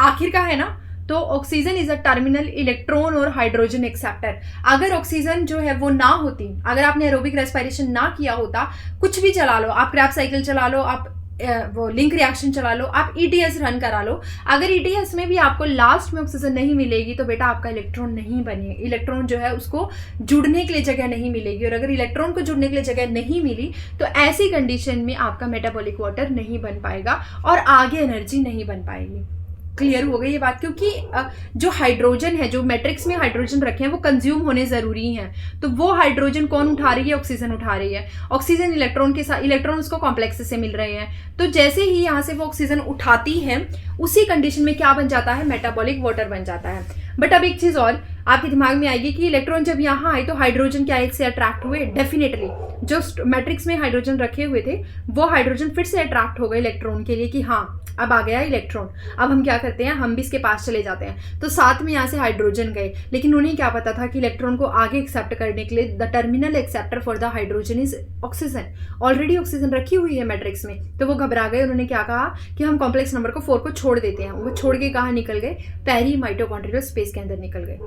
आखिर का है ना, तो oxygen is a terminal electron और हाइड्रोजन एक्सेप्टर। अगर ऑक्सीजन जो है वो ना होती, अगर आपने एरोबिक रेस्पिरेशन ना किया होता, कुछ भी चला लो, आप क्रैब साइकिल चला लो, आप वो लिंक रिएक्शन चला लो, आप ETS रन करा लो, अगर ETS में भी आपको लास्ट में ऑक्सीजन नहीं मिलेगी तो बेटा आपका इलेक्ट्रॉन नहीं बने, इलेक्ट्रॉन जो है उसको जुड़ने के लिए जगह नहीं मिलेगी। और अगर इलेक्ट्रॉन को जुड़ने के लिए जगह नहीं मिली तो ऐसी कंडीशन में आपका मेटाबॉलिक वाटर नहीं बन पाएगा और आगे एनर्जी नहीं बन पाएगी। क्लियर हो गई ये बात? क्योंकि जो हाइड्रोजन है, जो मैट्रिक्स में हाइड्रोजन रखे हैं वो कंज्यूम होने जरूरी हैं, तो वो हाइड्रोजन कौन उठा रही है? ऑक्सीजन उठा रही है। ऑक्सीजन इलेक्ट्रॉन के साथ, इलेक्ट्रॉन उसको कॉम्प्लेक्स से मिल रहे हैं, तो जैसे ही यहाँ से वो ऑक्सीजन उठाती है उसी कंडीशन में क्या बन जाता है? मेटाबॉलिक वाटर बन जाता है। बट अब एक चीज और आपके दिमाग में आएगी कि इलेक्ट्रॉन जब यहाँ आए तो हाइड्रोजन क्या एक से अट्रैक्ट हुए? डेफिनेटली जो मैट्रिक्स में हाइड्रोजन रखे हुए थे वो हाइड्रोजन फिर से अट्रैक्ट हो गए इलेक्ट्रॉन के लिए कि हाँ अब आ गया इलेक्ट्रॉन, अब हम क्या करते हैं, हम भी इसके पास चले जाते हैं। तो साथ में यहाँ से हाइड्रोजन गए, लेकिन उन्हें क्या पता था कि इलेक्ट्रॉन को आगे एक्सेप्ट करने के लिए the terminal acceptor for the hydrogen is oxygen. Already oxygen रखी हुई है मैट्रिक्स में, तो वो घबरा गए। उन्होंने क्या कहा कि हम कॉम्प्लेक्स नंबर 4 को छोड़ देते हैं। वो छोड़ के कहाँ निकल गए? पेरीमाइटोकॉन्ड्रियल स्पेस के अंदर निकल गए।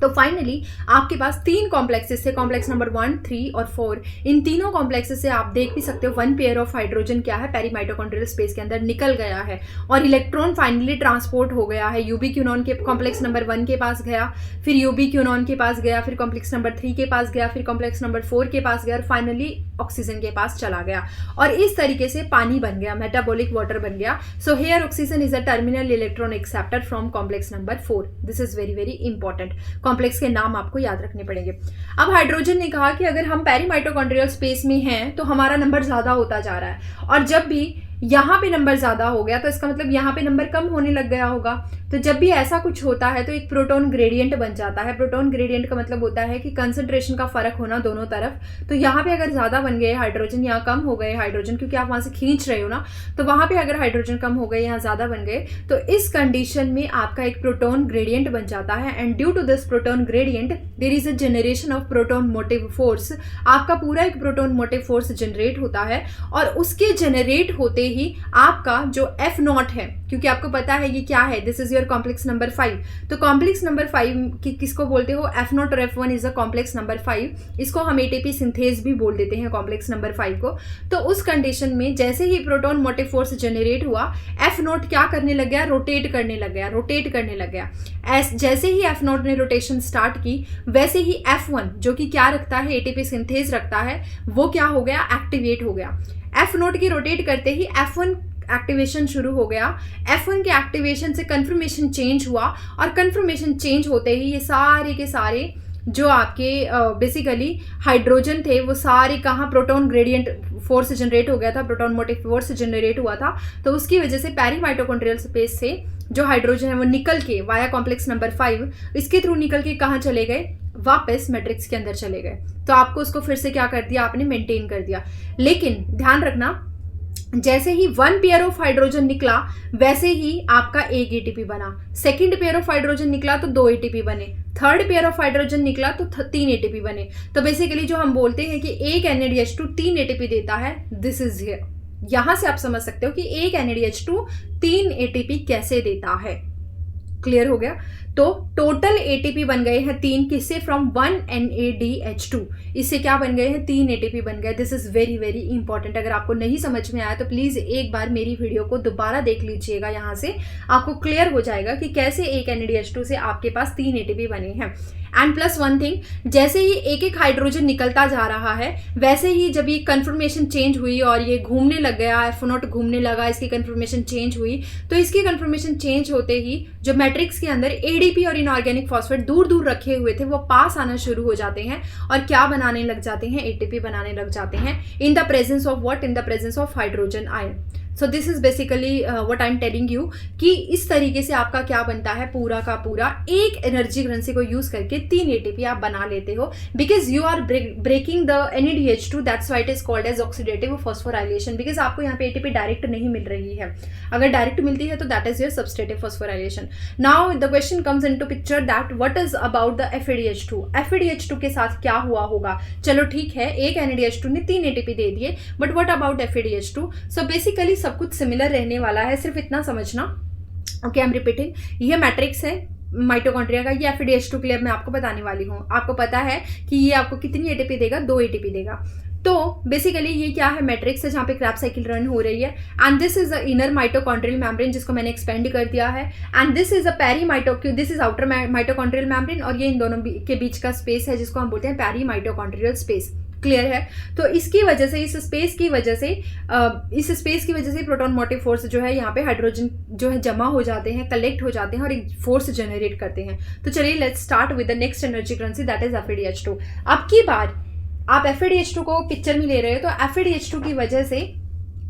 तो फाइनली आपके पास 3 कॉम्प्लेक्सेस थे, कॉम्प्लेक्स नंबर 1, 3 और 4। इन तीनों कॉम्प्लेक्सेस से आप देख भी सकते हो 1 पेयर ऑफ हाइड्रोजन क्या है? पेरीमाइटोकॉन्ड्रियल स्पेस के अंदर निकल गया है और इलेक्ट्रॉन फाइनली ट्रांसपोर्ट हो गया है। यूबीक्यूनॉन के कॉम्प्लेक्स नंबर 1 के पास गया, फिर यूबीक्यूनॉन के पास गया, फिर कॉम्प्लेक्स नंबर 3 के पास गया, फिर कॉम्प्लेक्स नंबर 4 के पास गया और फाइनली ऑक्सीजन के पास चला गया। और इस तरीके से पानी बन गया, मेटाबॉलिक वाटर बन गया। So here oxygen is a terminal electron acceptor from complex number 4। This is very very important, complex के नाम आपको याद रखने पड़ेंगे। अब हाइड्रोजन ने कहा कि अगर हम पेरीमाइटोकॉन्ड्रियल स्पेस में हैं तो हमारा नंबर ज्यादा होता जा रहा है, और जब भी यहाँ पे नंबर ज़्यादा हो गया तो इसका मतलब यहाँ पे नंबर कम होने लग गया होगा। तो जब भी ऐसा कुछ होता है तो एक प्रोटॉन ग्रेडियंट बन जाता है। प्रोटॉन ग्रेडियंट का मतलब होता है कि कंसंट्रेशन का फर्क होना दोनों तरफ। तो यहाँ पे अगर ज़्यादा बन गए हाइड्रोजन, यहाँ कम हो गए हाइड्रोजन, क्योंकि आप वहाँ से खींच रहे हो ना, तो वहाँ पे अगर हाइड्रोजन कम हो गए, यहाँ ज़्यादा बन गए, तो इस कंडीशन में आपका एक प्रोटॉन ग्रेडियंट बन जाता है। And due to this proton gradient there is a generation of proton motive force. आपका पूरा एक प्रोटॉन मोटिव फोर्स जनरेट होता है और उसके जनरेट होते ही आपका जो एफ नॉट है, क्योंकि आपको पता है ये क्या है, this is your complex number 5। तो कॉम्प्लेक्स नंबर 5 किसको बोलते हो, एफ नॉट और F1 is a complex number 5। इसको हम एटीपी सिंथेज भी बोल देते हैं कॉम्प्लेक्स नंबर 5 को। तो उस कंडीशन में जैसे ही प्रोटॉन मोटिव फोर्स जनरेट हुआ, एफ नॉट क्या करने लग गया, रोटेट करने लग गया। जैसे ही एफ नॉट ने रोटेशन स्टार्ट की, वैसे ही F1 जो कि क्या रखता है, एटीपी सिंथेज रखता है, वो क्या हो गया, एक्टिवेट हो गया। एफ नॉट की रोटेट करते ही F1 एक्टिवेशन शुरू हो गया। F1 के एक्टिवेशन से कन्फर्मेशन चेंज हुआ और कन्फर्मेशन चेंज होते ही ये सारे के सारे जो आपके बेसिकली हाइड्रोजन थे वो सारे कहाँ, प्रोटॉन ग्रेडियंट फोर्स जनरेट हो गया था, प्रोटॉन मोटिव फोर्स जनरेट हुआ था। तो उसकी वजह से पेरी माइटोकॉन्ड्रियल स्पेस से जो हाइड्रोजन है वो निकल के वाया कॉम्प्लेक्स नंबर 5 इसके थ्रू निकल के कहाँ चले गए, वापस मैट्रिक्स के अंदर चले गए। तो आपको उसको फिर से क्या कर दिया, आपने मेंटेन कर दिया। लेकिन ध्यान रखना, जैसे ही 1 पेयर ऑफ हाइड्रोजन निकला वैसे ही आपका एक एटीपी बना, सेकंड पेयर ऑफ हाइड्रोजन निकला तो 2 एटीपी बने, थर्ड पेयर ऑफ हाइड्रोजन निकला तो 3 एटीपी बने। तो बेसिकली जो हम बोलते हैं कि एक NADH2 3 एटीपी देता है, दिस इज हियर। यहां से आप समझ सकते हो कि एक NADH2 3 एटीपी कैसे देता है। क्लियर हो गया। तो टोटल एटीपी बन गए हैं 3, किससे, फ्रॉम 1 NADH2, इससे क्या बन गए हैं, 3 एटीपी बन गए। This is very very important. अगर आपको नहीं समझ में आया तो प्लीज एक बार मेरी वीडियो को दोबारा देख लीजिएगा, यहाँ से आपको क्लियर हो जाएगा कि कैसे एक NADH2 से आपके पास 3 एटीपी बने हैं। एंड प्लस वन थिंग, जैसे ही एक एक हाइड्रोजन निकलता जा रहा है, वैसे ही जब ये कन्फर्मेशन चेंज हुई और ये घूमने लग गया, F0 घूमने लगा, इसकी कन्फर्मेशन चेंज हुई, तो इसकी कन्फर्मेशन चेंज होते ही जो मैट्रिक्स के अंदर ADP और इनऑर्गेनिक फॉस्फेट दूर दूर रखे हुए थे वो पास आना शुरू हो जाते हैं और क्या बनाने लग जाते हैं, ATP बनाने लग जाते हैं, इन the presence of what, in the presence of hydrogen ion. So this is basically what I am telling you कि इस तरीके से आपका क्या बनता है, पूरा का पूरा एक एनर्जी करेंसी को यूज करके 3 ATP आप बना लेते हो, because you are breaking the NADH2, that's why it is called as oxidative phosphorylation, because आपको यहाँ पे ATP डायरेक्ट नहीं मिल रही है। अगर डायरेक्ट मिलती है तो that is your substrative phosphorylation. Now the question comes into picture that what is about the FADH2। FADH2 के साथ क्या हुआ होगा। चलो ठीक है, एक NADH2 ने 3 ATP दे दिए, but what about FADH2। So basically सब कुछ सिमिलर रहने वाला है, सिर्फ इतना समझना। ओके, आई एम रिपीटिंग, ये मैट्रिक्स है माइटोकॉन्ड्रिया का, ये FADH2 के लिए मैं आपको बताने वाली हूँ। आपको पता है कि ये आपको कितनी ATP देगा, 2 ATP देगा। तो बेसिकली ये क्या है, मैट्रिक्स है जहाँ पे क्रैब साइकिल रन हो रही है। And this is a inner mitochondrial membrane जिसको मैंने एक्सपेंड कर दिया है, and this is a peri this is outer mitochondrial membrane, और ये इन दोनों के बीच का स्पेस है जिसको हम बोलते हैं पेरी माइटोकॉन्ड्रियल स्पेस। क्लियर है। तो इसकी वजह से, इस स्पेस की वजह से प्रोटॉन मोटिव फोर्स जो है, यहाँ पे हाइड्रोजन जो है जमा हो जाते हैं, कलेक्ट हो जाते हैं और एक फोर्स जनरेट करते हैं। तो चलिए let's start with the next energy currency that is FADH2। अब की बार आप FADH2 को पिक्चर में ले रहे हो, तो FADH2 की वजह से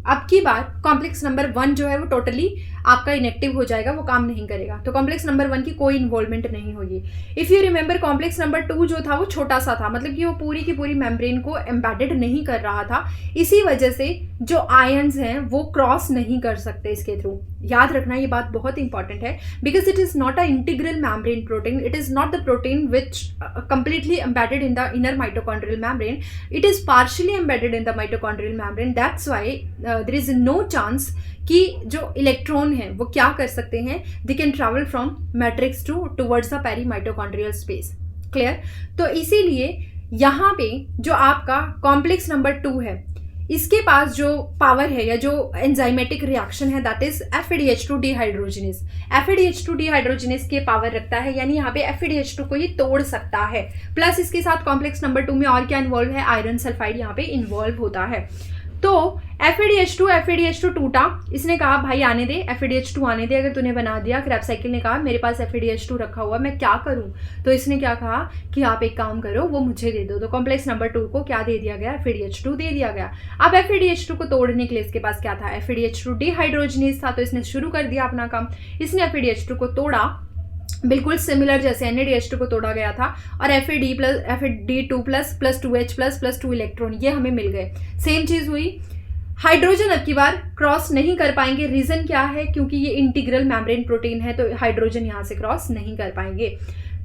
अब की बार कॉम्प्लेक्स नंबर 1 जो है वो टोटली आपका इनएक्टिव हो जाएगा, वो काम नहीं करेगा। तो कॉम्प्लेक्स नंबर 1 की कोई इन्वॉल्वमेंट नहीं होगी। If you remember, complex number 2 जो था वो छोटा सा था, मतलब कि वो पूरी की पूरी मेम्ब्रेन को एम्बेडेड नहीं कर रहा था। इसी वजह से जो आयंस हैं वो क्रॉस नहीं कर सकते इसके थ्रू। याद रखना ये बात बहुत इंपॉर्टेंट है, because it is not a integral membrane protein, it is not the protein which completely embedded in the inner mitochondrial membrane, it is partially embedded in the mitochondrial membrane. That's why there is no chance कि जो इलेक्ट्रॉन है वो क्या कर सकते हैं, they can travel from matrix towards the perimitochondrial space. Clear. तो इसीलिए यहाँ पे जो आपका कॉम्प्लेक्स नंबर 2 है, इसके पास जो पावर है या जो एंजाइमेटिक रिएक्शन है that is FADH2 dehydrogenase. FADH2 dehydrogenase के पावर रखता है, यानी यहाँ पे FADH2 को ये तोड़ सकता है। प्लस इसके साथ कॉम्प्लेक्स नंबर 2 में और क्या इन्वॉल्व है, आयरन सल्फाइड यहाँ पे इन्वॉल्व होता है। तो FADH2 टूटा, इसने कहा भाई आने दे, FADH2 आने दे, अगर तूने बना दिया। क्रैब साइकिल ने कहा मेरे पास FADH2 रखा हुआ, मैं क्या करूं? तो इसने क्या कहा कि आप एक काम करो, वो मुझे दे दो। तो कॉम्प्लेक्स नंबर 2 को क्या दे दिया गया? FADH2 दे दिया गया। अब FADH2 को तोड़ने के लिए इसके पास क्या था? FADH2 डिहाइड्रोजनेज था, तो इसने शुरू कर दिया अपना काम। इसने FADH2 को तोड़ा, बिल्कुल सिमिलर जैसे NADH2 को तोड़ा गया था, और FAD2 plus 2H plus 2 electron ये हमें मिल गए। सेम चीज हुई, हाइड्रोजन अब की बार क्रॉस नहीं कर पाएंगे। रीजन क्या है? क्योंकि ये इंटीग्रल मेम्ब्रेन प्रोटीन है, तो हाइड्रोजन यहां से क्रॉस नहीं कर पाएंगे।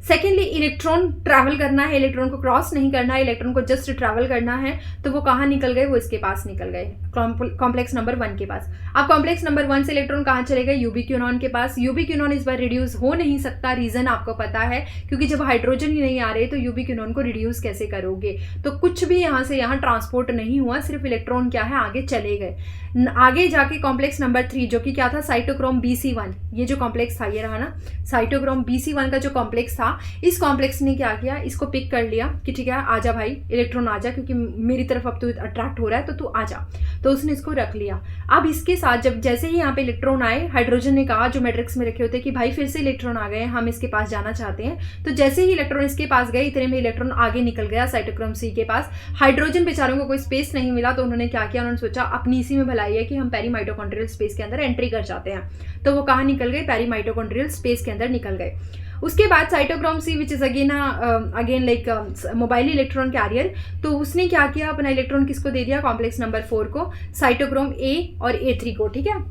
सेकेंडली, इलेक्ट्रॉन ट्रैवल करना है, इलेक्ट्रॉन को क्रॉस नहीं करना है, इलेक्ट्रॉन को जस्ट ट्रैवल करना है, तो वो कहाँ निकल गए? वो इसके पास निकल गए, कॉम्प्लेक्स नंबर 1 के पास। अब कॉम्प्लेक्स नंबर 1 से इलेक्ट्रॉन कहाँ चले गए? यूबिक्यूनॉन के पास। यूबिक्यूनॉन इस बार रिड्यूस हो नहीं सकता, रीजन आपको पता है, क्योंकि जब हाइड्रोजन ही नहीं आ रहे तो यूबिक्यूनॉन को रिड्यूस कैसे करोगे? तो कुछ भी यहाँ से यहाँ ट्रांसपोर्ट नहीं हुआ, सिर्फ इलेक्ट्रॉन क्या है आगे चले गए। आगे जाके कॉम्प्लेक्स नंबर 3 जो कि क्या था? साइटोक्रोम BC1, ये जो कॉम्प्लेक्स था ये रहा ना, साइटोक्रोम BC1 का जो कॉम्प्लेक्स था, इस कॉम्प्लेक्स ने क्या किया? इसको पिक कर लिया कि ठीक है आजा भाई, इलेक्ट्रॉन आजा, क्योंकि मेरी तरफ अब तू अट्रैक्ट हो रहा है तो तू आजा। तो उसने इसको रख लिया। अब इसके साथ जब जैसे ही यहाँ पे इलेक्ट्रॉन आए, हाइड्रोजन ने कहा जो मैट्रिक्स में रखे होते कि भाई फिर से इलेक्ट्रॉन आ गए, हम इसके पास जाना चाहते हैं। तो जैसे ही इलेक्ट्रॉन इसके पास गए, इतने में इलेक्ट्रॉन आगे निकल गया साइटोक्रोम C के पास। हाइड्रोजन बेचारों को कोई स्पेस नहीं मिला, तो उन्होंने क्या किया? उन्होंने सोचा अपनी इसी में भलाई है कि हम पेरीमाइटोकॉन्ड्रियल स्पेस के अंदर एंट्री कर जाते हैं। तो वो कहाँ निकल गए? पेरीमाइटोकॉन्ड्रियल स्पेस के अंदर निकल गए। उसके बाद cytochrome C which is again like mobile electron carrier, तो उसने क्या किया? अपना इलेक्ट्रॉन किसको दे दिया? कॉम्प्लेक्स नंबर 4 को, साइटोक्रोम A और A3 को। ठीक है,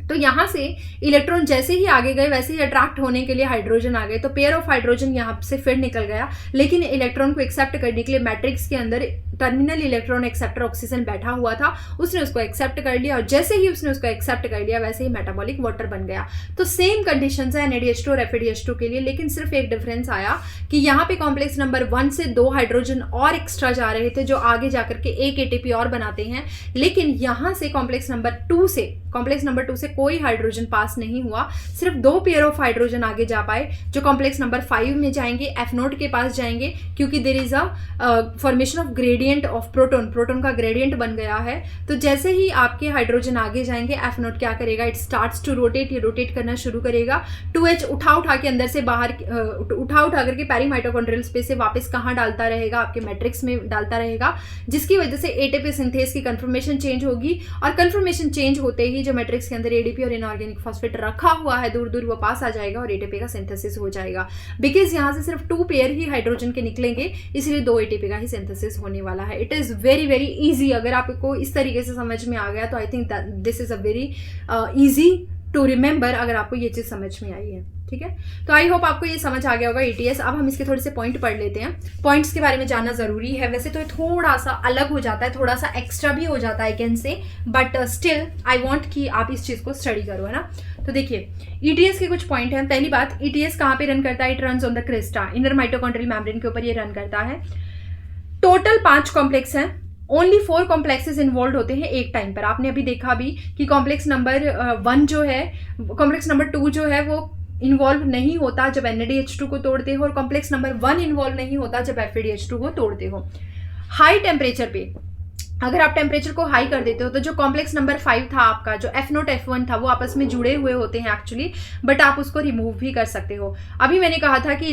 तो यहाँ से इलेक्ट्रॉन जैसे ही आगे गए वैसे ही अट्रैक्ट होने के लिए हाइड्रोजन आ गए, तो पेयर ऑफ हाइड्रोजन यहाँ से फिर निकल गया। लेकिन इलेक्ट्रॉन को एक्सेप्ट करने के लिए मैट्रिक्स के अंदर टर्मिनल इलेक्ट्रॉन एक्सेप्टर ऑक्सीजन बैठा हुआ था, उसने उसको एक्सेप्ट कर लिया, और जैसे ही उसने उसको एक्सेप्ट कर लिया वैसे ही मेटाबॉलिक वाटर बन गया। तो सेम कंडीशंस है NADH2 और FADH2 के लिए, लेकिन सिर्फ एक डिफरेंस आया कि यहाँ पे कॉम्प्लेक्स नंबर 1 से 2 हाइड्रोजन और एक्स्ट्रा जा रहे थे, जो आगे जाकर के एक ATP और बनाते हैं। लेकिन यहाँ से कॉम्प्लेक्स नंबर 2 से कोई हाइड्रोजन पास नहीं हुआ, सिर्फ 2 पेयर ऑफ हाइड्रोजन आगे जा पाए, जो कॉम्प्लेक्स नंबर 5 में जाएंगे, F0 के पास जाएंगे, क्योंकि there is a formation of gradient of proton का ग्रेडियंट बन गया है। तो जैसे ही आपके हाइड्रोजन आगे जाएंगे, F0 क्या करेगा? इट स्टार्ट्स टू रोटेट, ये रोटेट करना शुरू करेगा। 2H उठा के अंदर से बाहर उठा करके पेरीमाइटोकॉन्ड्रियल स्पेस से वापस कहाँ डालता रहेगा? आपके मैट्रिक्स में डालता रहेगा, जिसकी वजह से ATP सिंथेस की कन्फर्मेशन चेंज होगी, और कन्फर्मेशन चेंज होते ही जो मैट्रिक्स के अंदर ADP और इनऑर्गेनिक फॉस्फेट रखा हुआ है दूर दूर वो पास आ जाएगा और ATP का सिंथेसिस हो जाएगा। बिकॉज यहाँ से सिर्फ 2 पेयर ही हाइड्रोजन के निकलेंगे, इसलिए 2 ATP का ही सिंथेसिस होने वाला है। It is very very easy. अगर आपको इस तरीके से समझ में आ गया तो I think this is a very easy to remember, अगर आपको ये चीज़ समझ में आई है। ठीक है, तो आई होप आपको ये समझ आ गया होगा ETS। अब हम इसके थोड़े से पॉइंट पढ़ लेते हैं। पॉइंट्स के बारे में जानना ज़रूरी है, वैसे तो थोड़ा सा अलग हो जाता है, थोड़ा सा एक्स्ट्रा भी हो जाता है can say, but still I want कि आप इस चीज़ को स्टडी करो, है ना। तो देखिए ETS के कुछ पॉइंट हैं। पहली बात, ETS कहाँ पे रन करता है? It runs on the Crysta, inner mitochondrial membrane के ऊपर ये रन करता है। टोटल 5 कॉम्प्लेक्स हैं, ओनली 4 कॉम्प्लेक्सेस इन्वॉल्व होते हैं एक टाइम पर। आपने अभी देखा भी कि कॉम्प्लेक्स नंबर 1 जो है, कॉम्प्लेक्स नंबर 2 जो है वो इन्वॉल्व नहीं होता जब NADH2 को तोड़ते हो, और कॉम्प्लेक्स नंबर 1 इन्वॉल्व नहीं होता जब FADH2 को तोड़ते हो। हाई टेम्परेचर पे अगर आप टेम्परेचर को हाई कर देते हो तो जो कॉम्प्लेक्स नंबर 5 था आपका, जो F0 F1 था, वो आपस में जुड़े हुए होते हैं एक्चुअली, बट आप उसको रिमूव भी कर सकते हो। अभी मैंने कहा था कि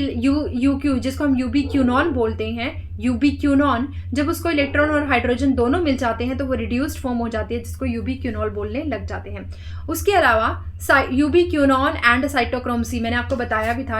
UQ जिसको हम यूबिक्यूनॉन बोलते हैं, यूबिक्यूनॉन, जब उसको इलेक्ट्रॉन और हाइड्रोजन दोनों मिल जाते हैं तो वो रिड्यूस्ड फॉर्म हो जाती है, जिसको यूबिक्यूनॉल बोलने लग जाते हैं। उसके अलावा यूबिक्यूनॉन एंड साइटोक्रोम C, मैंने आपको बताया भी था,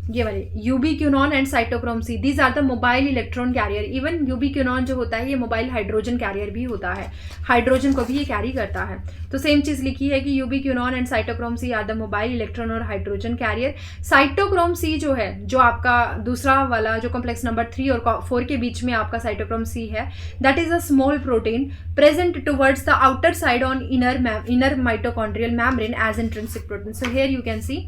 ये वाले ubiquinone and cytochrome C, these are the mobile electron carrier. Even ubiquinone जो होता है ये मोबाइल हाइड्रोजन कैरियर भी होता है, हाइड्रोजन को भी ये कैरी करता है। तो सेम चीज लिखी है कि ubiquinone and cytochrome C are the mobile electron और हाइड्रोजन कैरियर। साइटोक्रोम C जो है, जो आपका दूसरा वाला जो कॉम्प्लेक्स नंबर 3 और 4 के बीच में आपका साइटोक्रोम C है, that is a small protein present towards the outer side on inner mitochondrial membrane as intrinsic protein. So here you can see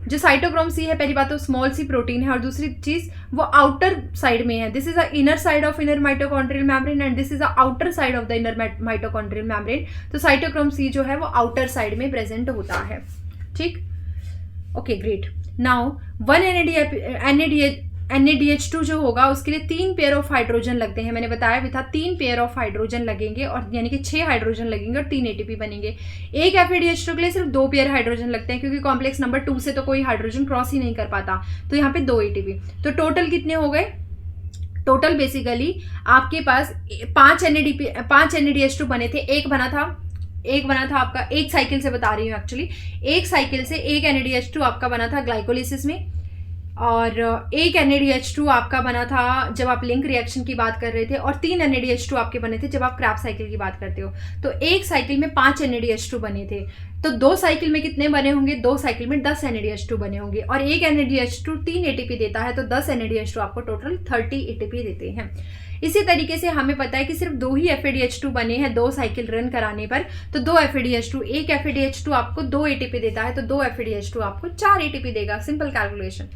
जो साइटोक्रोम C है, पहली बात तो स्मॉल सी प्रोटीन है, और दूसरी चीज वो आउटर साइड में है। This is a inner side of inner mitochondrial membrane and this is a outer side of the inner mitochondrial membrane. तो साइटोक्रोम C जो है वो आउटर साइड में प्रेजेंट होता है। ठीक, okay great. Now one NaDH2 जो होगा उसके लिए 3 पेयर ऑफ हाइड्रोजन लगते हैं, मैंने बताया भी था 3 पेयर ऑफ हाइड्रोजन लगेंगे, और यानी कि 6 हाइड्रोजन लगेंगे और 3 ATP बनेंगे। एक FADH2 के लिए सिर्फ 2 पेयर हाइड्रोजन लगते हैं, क्योंकि कॉम्प्लेक्स नंबर 2 से तो कोई हाइड्रोजन क्रॉस ही नहीं कर पाता, तो यहाँ पे 2 ATP। तो टोटल कितने हो गए? टोटल बेसिकली आपके पास 5 NaDH2 बने थे, एक बना था आपका, एक साइकिल से बता रही हूँ एक्चुअली, एक साइकिल से एक NaDH2 आपका बना था ग्लाइकोलिसिस में, और एक NaDH2 आपका बना था जब आप लिंक रिएक्शन की बात कर रहे थे, और 3 NaDH2 आपके बने थे जब आप क्रैब्स साइकिल की बात करते हो। तो एक साइकिल में 5 NaDH2 बने थे, तो 2 साइकिल में कितने बने होंगे? 2 साइकिल में 10 NaDH2 बने होंगे, और एक NaDH2 3 ATP देता है, तो 10 NaDH2 आपको टोटल 30 ATP देते हैं। इसी तरीके से हमें पता है कि सिर्फ 2 ही FADH2 बने हैं 2 साइकिल रन कराने पर, तो 2 FADH2, एक FADH2 आपको 2 ATP देता है, तो 2 FADH2 आपको 4 ATP देगा, सिंपल कैलकुलेशन।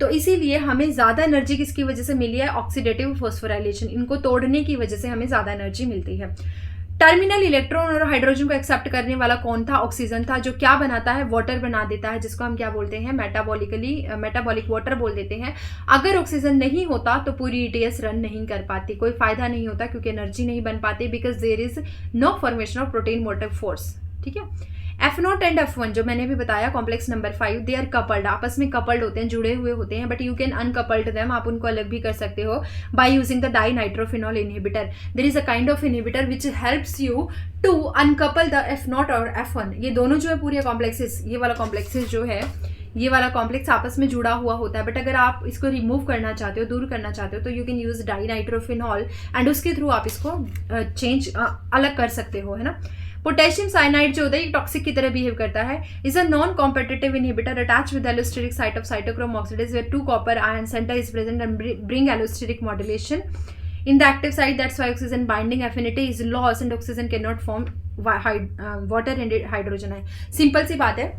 तो इसीलिए हमें ज़्यादा एनर्जी किसकी वजह से मिली है? ऑक्सीडेटिव फॉस्फोराइलेशन, इनको तोड़ने की वजह से हमें ज़्यादा एनर्जी मिलती है। टर्मिनल इलेक्ट्रॉन और हाइड्रोजन को एक्सेप्ट करने वाला कौन था? ऑक्सीजन था, जो क्या बनाता है? वाटर बना देता है, जिसको हम क्या बोलते हैं? मेटाबॉलिक वाटर बोल देते हैं। अगर ऑक्सीजन नहीं होता तो पूरी ETS रन नहीं कर पाती, कोई फायदा नहीं होता, क्योंकि एनर्जी नहीं बन पाती, because there is no formation of protein motive force. ठीक है। F0 एंड F1 जो मैंने भी बताया, complex number 5, they are coupled, आपस में कपल्ड होते हैं, जुड़े हुए होते हैं, but you can uncoupled them, आप उनको अलग भी कर सकते हो by using the dinitrophenol inhibitor. There is a kind of inhibitor which helps you to uncouple the F0 और F1। ये दोनों जो है पूरे कॉम्प्लेक्सेस, ये वाला कॉम्प्लेक्सेस जो है, ये वाला कॉम्प्लेक्स आपस में जुड़ा हुआ होता है, बट अगर आप इसको रिमूव करना चाहते हो, दूर करना चाहते हो, तो you can use dinitrophenol, and उसके थ्रू आप इसको अलग कर सकते हो, है ना। पोटेशियम साइनाइड जो होता है टॉक्सिक की तरह बिहेव करता है, is a non competitive inhibitor attach with allosteric site of cytochrome oxidase where 2 copper ion center is present and bring allosteric modulation in the active site. That's why oxygen binding affinity is lost and oxygen cannot form water and hydrogen है। सिंपल सी बात है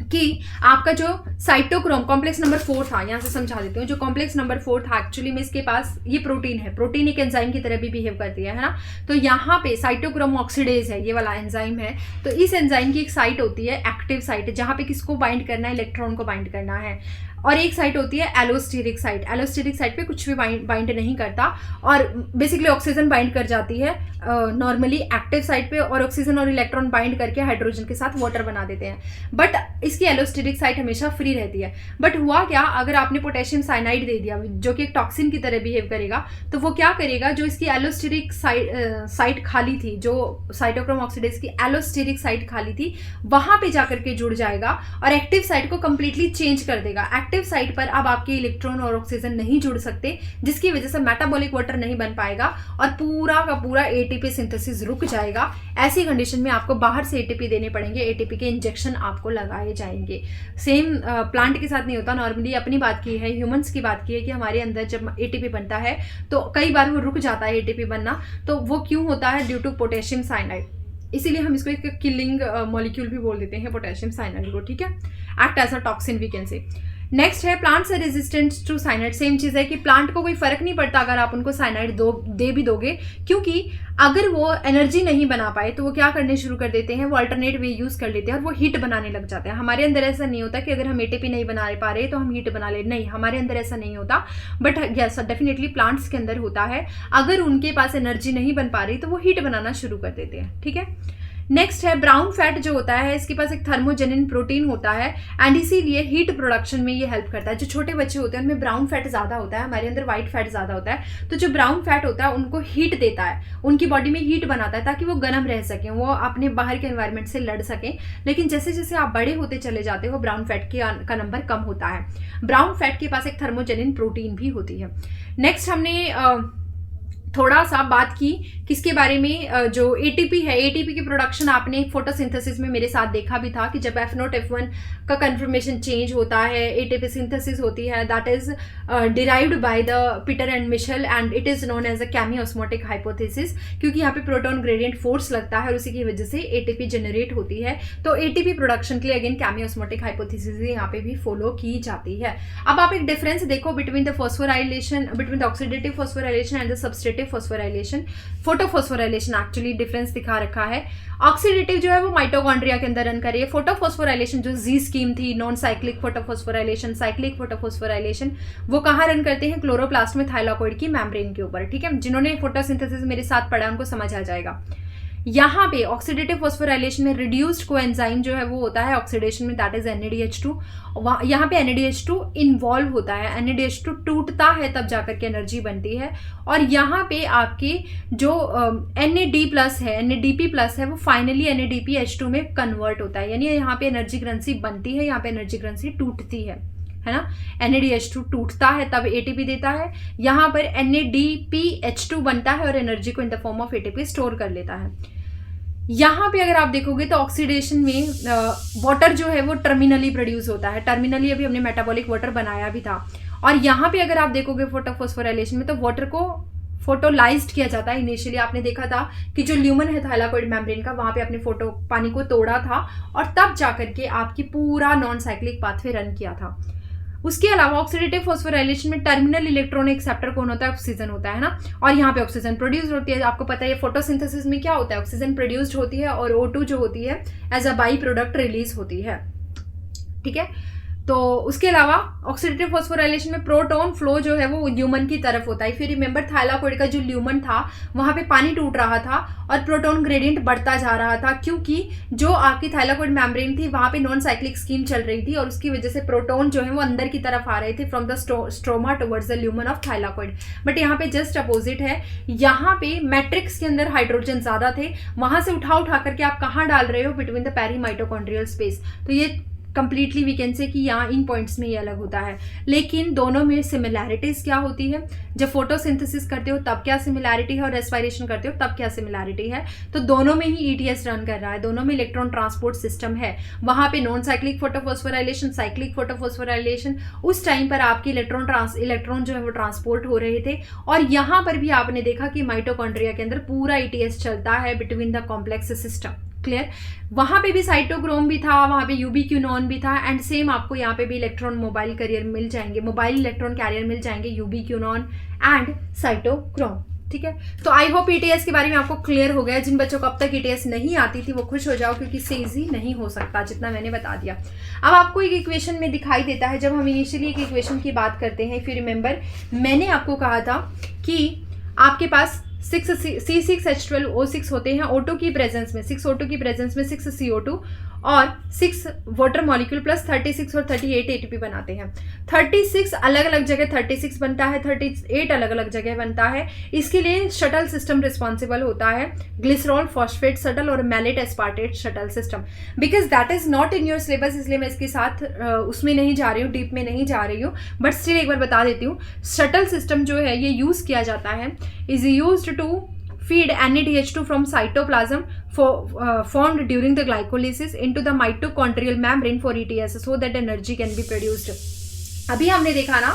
कि आपका जो साइटोक्रोम कॉम्प्लेक्स नंबर 4 था, यहाँ से समझा देती हूँ, जो कॉम्प्लेक्स नंबर 4 था एक्चुअली में इसके पास ये प्रोटीन है, प्रोटीन एक एंजाइम की तरह भी बिहेव करती है ना। तो यहाँ पे साइटोक्रोम ऑक्सीडेज है, ये वाला एंजाइम है, तो इस एंजाइम की एक साइट होती है एक्टिव साइट, जहाँ पे किसको बाइंड करना है? इलेक्ट्रॉन को बाइंड करना है, और एक साइट होती है एलोस्टेरिक साइट। एलोस्टेरिक साइट पे कुछ भी बाइंड नहीं करता, और बेसिकली ऑक्सीजन बाइंड कर जाती है नॉर्मली एक्टिव साइट पे, और ऑक्सीजन और इलेक्ट्रॉन बाइंड करके हाइड्रोजन के साथ वाटर बना देते हैं, बट इसकी एलोस्टेरिक साइट हमेशा फ्री रहती है। बट हुआ क्या, अगर आपने पोटेशियम साइनाइड दे दिया जो कि एक टॉक्सिन की तरह बिहेव करेगा, तो वो क्या करेगा, जो इसकी एलोस्टेरिक साइट खाली थी, जो साइटोक्रोम ऑक्सीडेज की एलोस्टेरिक साइट खाली थी, वहां पे जाकर के जुड़ जाएगा और एक्टिव साइट को कंप्लीटली चेंज कर देगा। एक्टिव साइट पर अब आपके इलेक्ट्रॉन और ऑक्सीजन नहीं जुड़ सकते, जिसकी वजह से मेटाबॉलिक वाटर नहीं बन पाएगा और पूरा का पूरा एटीपी सिंथेसिस रुक जाएगा। ऐसी कंडीशन में आपको बाहर से एटीपी देने पड़ेंगे, एटीपी के इंजेक्शन आपको लगाए जाएंगे। सेम प्लांट के साथ नहीं होता। नॉर्मली अपनी बात की है, ह्यूमंस की बात की है कि हमारे अंदर जब एटीपी बनता है तो कई बार वो रुक जाता है एटीपी बनना। तो वो क्यों होता है? Due to potassium cyanide. इसीलिए हम इसको एक किलिंग मॉलिक्यूल भी बोल देते हैं पोटेशियम साइनाइड को, ठीक है। Act as a toxin we can say. Next है plants are resistant to cyanide. Same चीज़ है कि प्लांट को कोई फर्क नहीं पड़ता अगर आप उनको साइनाइड दे भी दोगे, क्योंकि अगर वो एनर्जी नहीं बना पाए तो वो क्या करने शुरू कर देते हैं, वो अल्टरनेट वे यूज़ कर लेते हैं और वो हीट बनाने लग जाते हैं। हमारे अंदर ऐसा नहीं होता कि अगर हम एटीपी नहीं बना पा रहे तो हम हीट बना ले, नहीं, हमारे अंदर ऐसा नहीं होता। बट यस, डेफिनेटली प्लांट्स के अंदर होता है। अगर उनके पास एनर्जी नहीं बन पा रही तो वो हीट बनाना शुरू कर देते हैं, ठीक है। नेक्स्ट है ब्राउन फैट जो होता है, इसके पास एक थर्मोजेनिन प्रोटीन होता है एंड इसीलिए हीट प्रोडक्शन में ये हेल्प करता है। जो छोटे बच्चे होते हैं उनमें ब्राउन फैट ज़्यादा होता है, हमारे अंदर व्हाइट फैट ज़्यादा होता है। तो जो ब्राउन फैट होता है उनको हीट देता है, उनकी बॉडी में हीट बनाता है ताकि वो गर्म रह सकें, वो अपने बाहर के एनवायरनमेंट से लड़ सकें। लेकिन जैसे जैसे आप बड़े होते चले जाते हो ब्राउन फैट का नंबर कम होता है। ब्राउन फैट के पास एक थर्मोजेनिन प्रोटीन भी होती है। नेक्स्ट हमने थोड़ा सा बात की किसके बारे में, जो एटीपी है, एटीपी की प्रोडक्शन आपने फोटोसिंथेसिस में मेरे साथ देखा भी था कि जब F0 F1 का कन्फर्मेशन चेंज होता है, एटीपी सिंथेसिस होती है, that is derived by the Peter and Mitchell and it is known as a chemiosmotic hypothesis, क्योंकि यहाँ पे प्रोटॉन ग्रेडियंट फोर्स लगता है और उसी की वजह से एटीपी जनरेट होती है। तो एटीपी प्रोडक्शन के लिए अगेन कैमी-ऑस्मोटिक हाइपोथेसिस यहाँ पे भी फॉलो की जाती है। अब आप एक डिफरेंस देखो between the phosphorylation, between the oxidative phosphorylation and the substrative oxidative phosphorylation, photophosphorylation actually difference दिखा रखा है। ऑक्सीडेटिव जो है वो माइटोकॉन्ड्रिया के अंदर रन कर रही है। फोटोफॉस्फोराइलेशन जो जी स्कीम थी, non cyclic photophosphorylation, cyclic photophosphorylation, वो कहाँ रन करते हैं? क्लोरोप्लास्ट में थाइलाकोइड की मेम्ब्रेन के ऊपर। ठीक है, जिन्होंने फोटोसिंथेसिस मेरे साथ पढ़ा उनको समझ आ जाएगा। यहाँ पे ऑक्सीडेटिव फॉस्फोराइलेशन में रिड्यूस्ड कोएंजाइम जो है वो होता है ऑक्सीडेशन में, दैट इज NADH2। यहाँ पे NADH2 इन्वॉल्व होता है, NADH2 टूटता है तब जाकर के एनर्जी बनती है। और यहाँ पे आपके जो NAD+ है, NADP+ है, वो फाइनली NADPH2 में कन्वर्ट होता है, यानी यहाँ पे एनर्जी करेंसी बनती है, यहाँ पे एनर्जी करेंसी टूटती है ना। NADH2 टूटता है तब ATP देता है, यहाँ पर NADPH2 बनता है और एनर्जी को in the form of ATP store कर लेता है। यहाँ पे अगर आप देखोगे तो ऑक्सीडेशन में वाटर जो है वो टर्मिनली प्रोड्यूस होता है। टर्मिनली अभी हमने मेटाबॉलिक वाटर बनाया भी था। और यहाँ पे अगर आप देखोगे फोटोफॉस्फोराइलेशन में तो वाटर को फोटोलाइज्ड किया जाता है। इनिशियली आपने देखा था कि जो ल्यूमन है थाइलाकोइड मेम्ब्रेन का, वहां पे आपने पानी को तोड़ा था और तब जाकर के आपकी पूरा नॉन साइक्लिक पाथवे रन किया था। उसके अलावा ऑक्सीडेटिव फॉस्फोराइलेशन में टर्मिनल इलेक्ट्रॉन एक्सेप्टर कौन होता है? ऑक्सीजन होता है ना। और यहाँ पे ऑक्सीजन प्रोड्यूस होती है। आपको पता है फोटोसिंथेसिस में क्या होता है? ऑक्सीजन प्रोड्यूस्ड होती है और O2 जो होती है as a by product release होती है। ठीक है, तो उसके अलावा ऑक्सीडेटिव फॉस्फोराइलेशन में प्रोटॉन फ्लो जो है वो ल्यूमन की तरफ होता है। फिर रिमेंबर थाइलाकोइड का जो ल्यूमन था वहां पे पानी टूट रहा था और प्रोटॉन ग्रेडियंट बढ़ता जा रहा था, क्योंकि जो आपकी थाइलाकोइड मेम्ब्रेन थी वहां पे नॉन साइक्लिक स्कीम चल रही थी और उसकी वजह से प्रोटॉन जो है वो अंदर की तरफ आ रहे थे from the stroma towards the lumen of thylakoid. But यहाँ पे जस्ट अपोजिट है, यहाँ पे मैट्रिक्स के अंदर हाइड्रोजन ज्यादा थे, वहां से उठा करके आप कहाँ डाल रहे हो? Between the peri mitochondrial space. तो ये कंप्लीटली वी कैन से कि यहाँ इन पॉइंट्स में ये अलग होता है। लेकिन दोनों में सिमिलैरिटीज क्या होती है? जब फोटोसिंथेसिस करते हो तब क्या सिमिलैरिटी है और रेस्पिरेशन करते हो तब क्या सिमिलैरिटी है? तो दोनों में ही ETS रन कर रहा है, दोनों में इलेक्ट्रॉन ट्रांसपोर्ट सिस्टम है। वहां पे non cyclic photophosphorylation, cyclic photophosphorylation, उस टाइम पर आपके इलेक्ट्रॉन जो है वो ट्रांसपोर्ट हो रहे थे। और यहाँ पर भी आपने देखा कि माइटोकॉन्ड्रिया के अंदर पूरा ETS चलता है between the complex system. Clear? वहां पे भी साइटोक्रोम भी था, वहां पे यूबीक्यूनॉन भी था एंड सेम आपको यहाँ पे भी इलेक्ट्रॉन मोबाइल कैरियर मिल जाएंगे, मोबाइल इलेक्ट्रॉन कैरियर मिल जाएंगे, यूबीक्यूनॉन एंड साइटोक्रोम। ठीक है, तो आई होप ETS के बारे में आपको क्लियर हो गया। जिन बच्चों को अब तक ETS नहीं आती थी वो खुश हो जाओ, क्योंकि इससे ईजी नहीं हो सकता जितना मैंने बता दिया। अब आपको एक इक्वेशन में दिखाई देता है, जब हम इनिशियली एक इक्वेशन की बात करते हैं, फिर रिमेंबर मैंने आपको कहा था कि आपके पास 6 C6H12O6 होते हैं O2 की प्रेजेंस में, 6 O2 की प्रेजेंस में 6 CO2 और 6 वाटर मॉलिक्यूल प्लस 36 और 38 ATP बनाते हैं। 36 अलग अलग जगह 36 बनता है, 38 अलग अलग जगह बनता है। इसके लिए शटल सिस्टम रिस्पॉन्सिबल होता है, ग्लिसरॉल फॉस्फेट शटल और malate aspartate shuttle system. Because that is not in your syllabus, इसलिए मैं इसके साथ उसमें नहीं जा रही हूँ, डीप में नहीं जा रही हूँ, बट स्टिल एक बार बता देती हूँ। शटल सिस्टम जो है ये यूज किया जाता है, is used to feed NADH2 from cytoplasm formed during the glycolysis into the mitochondrial membrane for ETS so that energy can be produced। अभी हमने देखा ना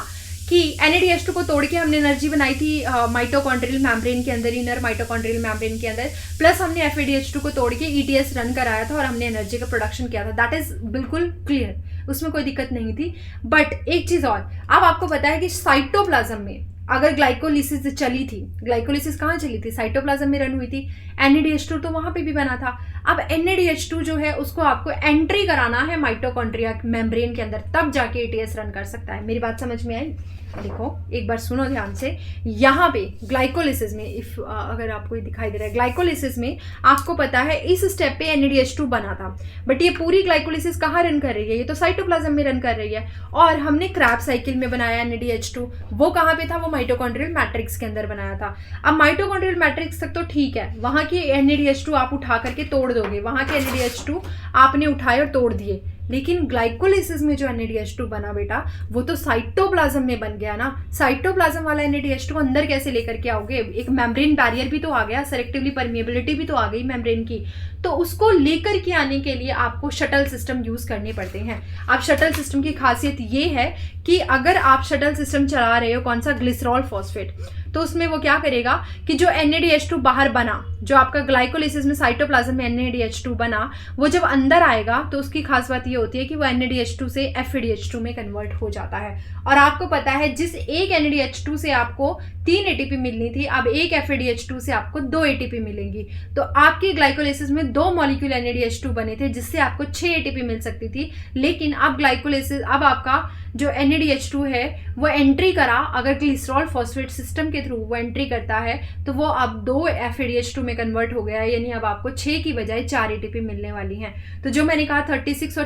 कि NADH2 को तोड़ के हमने एनर्जी बनाई थी माइटोकॉन्ड्रियल मेम्ब्रेन के अंदर, इनर माइटोकॉन्ड्रियल मेम्ब्रेन के अंदर, प्लस हमने FADH2 को तोड़ के ETS रन कराया था और हमने एनर्जी का प्रोडक्शन किया था। दैट इज बिल्कुल क्लियर, उसमें कोई दिक्कत नहीं थी। बट एक चीज और, अब आपको पता है कि साइटोप्लाज्म में अगर ग्लाइकोलिसिस चली थी, ग्लाइकोलिसिस कहाँ चली थी? साइटोप्लाज्म में रन हुई थी। NADH2 तो वहां पे भी बना था। अब NADH2 जो है उसको आपको एंट्री कराना है माइटोकॉन्ड्रिया मेम्ब्रेन के अंदर, तब जाके ETS रन कर सकता है। मेरी बात समझ में आई? देखो एक बार सुनो ध्यान से, यहाँ पे ग्लाइकोलिसिस में अगर आपको दिखाई दे रहा है, ग्लाइकोलिसिस में आपको पता है इस स्टेप पे NADH2 बना था, बट ये पूरी ग्लाइकोलिसिस कहाँ रन कर रही है? ये तो साइटोप्लाज्म में रन कर रही है। और हमने क्रैब साइकिल में बनाया NADH2, वो कहाँ पे था? वो माइटोकॉन्ड्रियल मैट्रिक्स के अंदर बनाया था। अब माइटोकॉन्ड्रियल मैट्रिक्स तक तो ठीक है, वहां की NADH2 आप उठा करके तोड़ दोगे, वहां के NADH2 आपने उठाए और तोड़ दिए, लेकिन ग्लाइकोलिसिस में जो NADH2 बना बेटा वो तो साइटोप्लाज्म में बन गया ना। साइटोप्लाज्म वाला NADH2 अंदर कैसे लेकर के आओगे? एक मेम्ब्रेन बैरियर भी तो आ गया, सेलेक्टिवली परमिएबिलिटी भी तो आ गई मेम्ब्रेन की, तो उसको लेकर के आने के लिए आपको शटल सिस्टम यूज करने पड़ते हैं। अब शटल सिस्टम की खासियत ये है कि अगर आप शटल सिस्टम चला रहे हो, कौन सा? ग्लिसरॉल फॉस्फेट, तो उसमें वो क्या करेगा कि जो NADH2 बाहर बना, जो आपका ग्लाइकोलिसिस में साइटोप्लाज्म में NADH2 बना, वो जब अंदर आएगा तो उसकी खास बात ये होती है कि वो NADH2 से FADH2 में कन्वर्ट हो जाता है। और आपको पता है जिस एक NADH2 से आपको 3 ATP मिलनी थी, अब एक FADH2 से आपको 2 ATP मिलेंगी। तो आपकी ग्लाइकोलिसिस में 2 मॉलिक्यूल NADH2 बने थे जिससे आपको 6 ATP मिल सकती थी, लेकिन अब ग्लाइकोलिसिस, अब आपका जो NADH2 है वो एंट्री करा, अगर ग्लिसरॉल फॉस्फेट सिस्टम के थ्रू वो एंट्री करता है तो वो अब 2 FADH2 में कन्वर्ट हो गया है, यानी अब आपको 6 की बजाय 4 ATP मिलने वाली हैं। तो जो मैंने कहा 36 और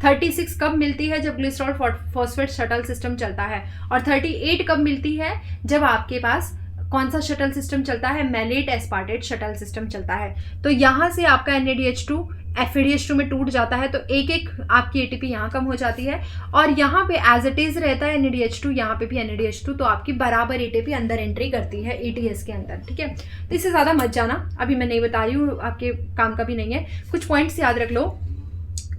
36 कब मिलती है? जब ग्लिसरॉल फॉस्फेट शटल सिस्टम चलता है, और 38 कब मिलती है? जब आपके पास कौन सा शटल सिस्टम चलता है? मैलेट एस्पार्टेट शटल सिस्टम चलता है। तो यहाँ से आपका NADH2 FADH2 में टूट जाता है, तो एक एक आपकी ATP यहाँ कम हो जाती है, और यहाँ पे एज इट इज रहता है NADH2, यहाँ पे भी NADH2, तो आपकी बराबर ATP अंदर एंट्री करती है ETS के अंदर। ठीक है, तो इससे ज़्यादा मत जाना, अभी मैं नहीं बता रही हूँ, आपके काम का भी नहीं है। कुछ पॉइंट्स याद रख लो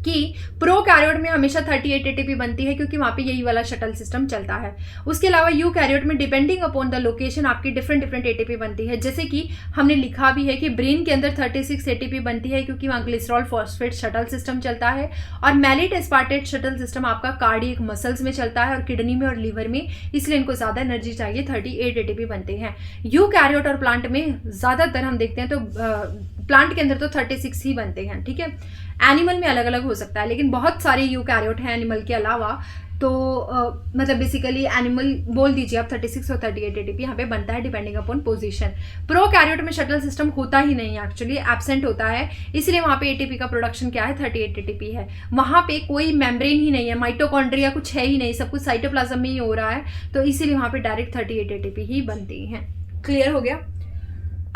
कि प्रोकैरियोट में हमेशा 38 ATP बनती है, क्योंकि वहाँ पे यही वाला शटल सिस्टम चलता है। उसके अलावा यूकैरियोट में डिपेंडिंग अपॉन द लोकेशन आपकी डिफरेंट ATP बनती है, जैसे कि हमने लिखा भी है कि ब्रेन के अंदर 36 ATP बनती है, क्योंकि वहाँ ग्लिसरॉल फॉस्फेट शटल सिस्टम चलता है, और मैलेट एस्पार्टेट शटल सिस्टम आपका कार्डियक मसल्स में चलता है और किडनी में और लीवर में, इसलिए इनको ज़्यादा एनर्जी चाहिए, 38 ATP बनते हैं। यूकैरियोट और प्लांट में ज़्यादातर हम देखते हैं तो प्लांट के अंदर तो 36 ही बनते हैं। ठीक है, एनिमल में अलग अलग हो सकता है, लेकिन बहुत सारे यूकैरियोट हैं एनिमल के अलावा, तो मतलब बेसिकली एनिमल बोल दीजिए आप 36 और 38 ATP यहाँ पे बनता है डिपेंडिंग अपॉन पोजीशन। प्रोकैरियोट में शटल सिस्टम होता ही नहीं है, एक्चुअली एब्सेंट होता है, इसलिए वहाँ पे ATP का प्रोडक्शन क्या है? 38 ATP है। वहाँ पे कोई मेम्ब्रेन ही नहीं है, माइटोकॉन्ड्रिया कुछ है ही नहीं, सब कुछ साइटोप्लाज्म में ही हो रहा है, तो इसीलिए वहाँ पे डायरेक्ट 38 ATP ही बनती हैं। क्लियर हो गया?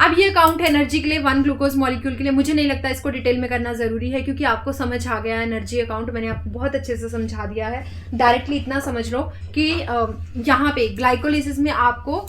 अब ये काउंट है एनर्जी के लिए 1 ग्लूकोज मॉलिक्यूल के लिए। मुझे नहीं लगता इसको डिटेल में करना ज़रूरी है, क्योंकि आपको समझ आ गया है एनर्जी अकाउंट, मैंने आपको बहुत अच्छे से समझा दिया है। डायरेक्टली इतना समझ लो कि यहाँ पे ग्लाइकोलिसिस में आपको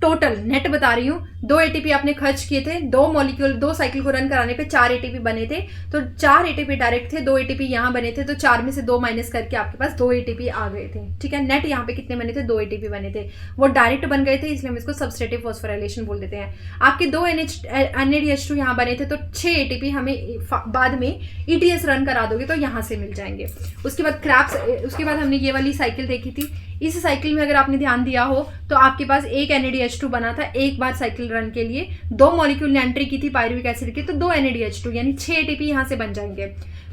टोटल नेट बता रही हूँ, 2 ATP आपने खर्च किए थे, 2 साइकिल को रन कराने पे 4 ATP बने थे, तो 4 ATP डायरेक्ट थे, 2 ATP यहाँ बने थे, तो 4 में से 2 माइनस करके आपके पास 2 ATP आ गए थे। ठीक है, नेट यहाँ पे कितने बने थे? 2 ATP बने थे, वो डायरेक्ट बन गए थे, इसलिए हम इसको सबस्ट्रेटिव फॉस्फोराइलेशन बोल देते हैं। आपके 2 NADH2 यहाँ बने थे, तो 6 ATP हमें बाद में ETS रन करा दोगे तो यहाँ से मिल जाएंगे। उसके बाद हमने ये वाली साइकिल देखी थी, इस साइकिल में अगर आपने ध्यान दिया हो तो आपके पास एक NADH2 बना था एक बार साइकिल रन के लिए, 2 मॉलिक्यूल ने एंट्री की थी पायरुविक एसिड की, तो 2 NADH2 यानी 6 ATP यहाँ से बन जाएंगे।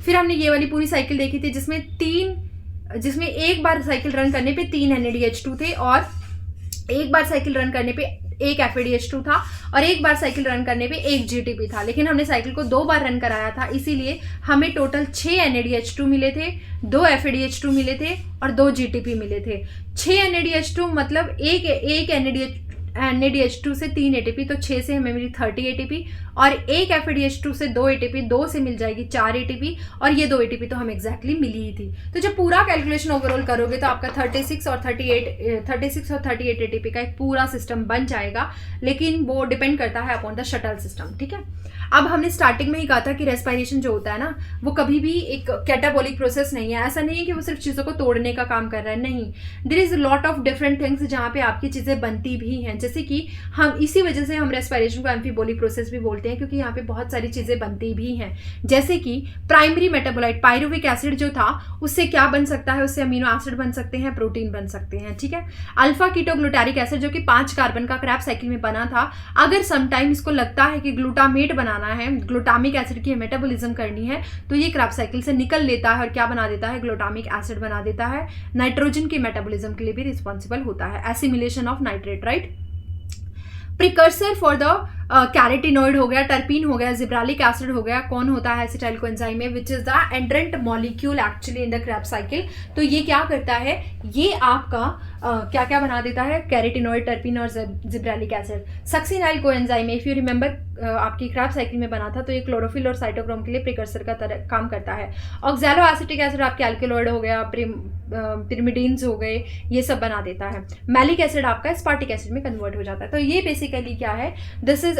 फिर हमने ये वाली पूरी साइकिल देखी थी जिसमें एक बार साइकिल रन करने पे 3 NADH2 थे, और एक बार साइकिल रन करने पे एक FADH2 था, और एक बार साइकिल रन करने पे एक GTP था, लेकिन हमने साइकिल को 2 बार रन कराया था, इसीलिए हमें टोटल 6 NADH2 मिले थे, 2 FADH2 मिले थे और 2 GTP मिले थे। 6 NADH2 मतलब एक NADH2 से 3 ATP, तो 6 से हमें मिली 30 ATP, और एक FADH2 से 2 ATP, 2 से मिल जाएगी 4 ATP, और ये 2 ATP तो हमें एग्जैक्टली मिली ही थी। तो जब पूरा कैलकुलेशन ओवरऑल करोगे तो आपका 36 और 38 ATP का एक पूरा सिस्टम बन जाएगा, लेकिन वो डिपेंड करता है अपॉन द शटल सिस्टम। ठीक है, अब हमने स्टार्टिंग में ही कहा था कि रेस्पिरेशन जो होता है ना, वो कभी भी एक कैटाबॉलिक प्रोसेस नहीं है। ऐसा नहीं है कि वो सिर्फ चीज़ों को तोड़ने का काम कर रहा है, नहीं, there is lot of different things जहाँ पे आपकी चीज़ें बनती भी हैं, जैसे कि हम इसी वजह से हम रेस्पिरेशन को एम्फीबोलिक प्रोसेस भी बोलते हैं, क्योंकि यहाँ पे बहुत सारी चीज़ें बनती भी हैं, जैसे कि प्राइमरी मेटाबोलाइट पायरुविक एसिड जो था उससे क्या बन सकता है? उससे अमीनो एसिड बन सकते हैं, प्रोटीन बन सकते हैं। ठीक है, अल्फा कीटोग्लूटारिक एसिड जो कि 5 कार्बन का क्रैब साइकिल में बना था, अगर समटाइम इसको लगता है कि ग्लूटामेट बनाना है, ग्लूटामिक एसिड की मेटाबॉलिज्म करनी है, तो ये क्रैब साइकिल से निकल लेता है और क्या बना देता है? ग्लूटामिक एसिड बना देता है। नाइट्रोजन की मेटाबॉलिज्म के लिए भी रिस्पॉन्सिबल होता है, assimilation of nitrate, right. Precursor for the carotenoid हो गया, टर्पीन हो गया, जिब्रालिक एसिड हो गया, कौन होता है? एसिटाइल कोएंजाइम में, which is the एंट्रेंट molecule actually in the Krebs cycle. तो ये क्या करता है? ये आपका क्या क्या बना देता है? कैरेटिनॉइड, टर्पीन और जिब्रालिक एसिड। सक्सिनाइल कोएंजाइम में, इफ यू रिमेंबर आपकी क्रैब साइकिल में बना था, तो ये क्लोरोफिल और साइटोक्रोम के लिए प्रिकर्सर का तरह काम करता है। ऑक्सैलो एसिटिक एसिड आपके एल्केलॉइड हो गया, पिरिमिडीन्स हो गए, ये सब बना देता है। मैलिक एसिड आपका एस्पार्टिक एसिड में कन्वर्ट हो जाता है। तो ये बेसिकली क्या है? दिस इज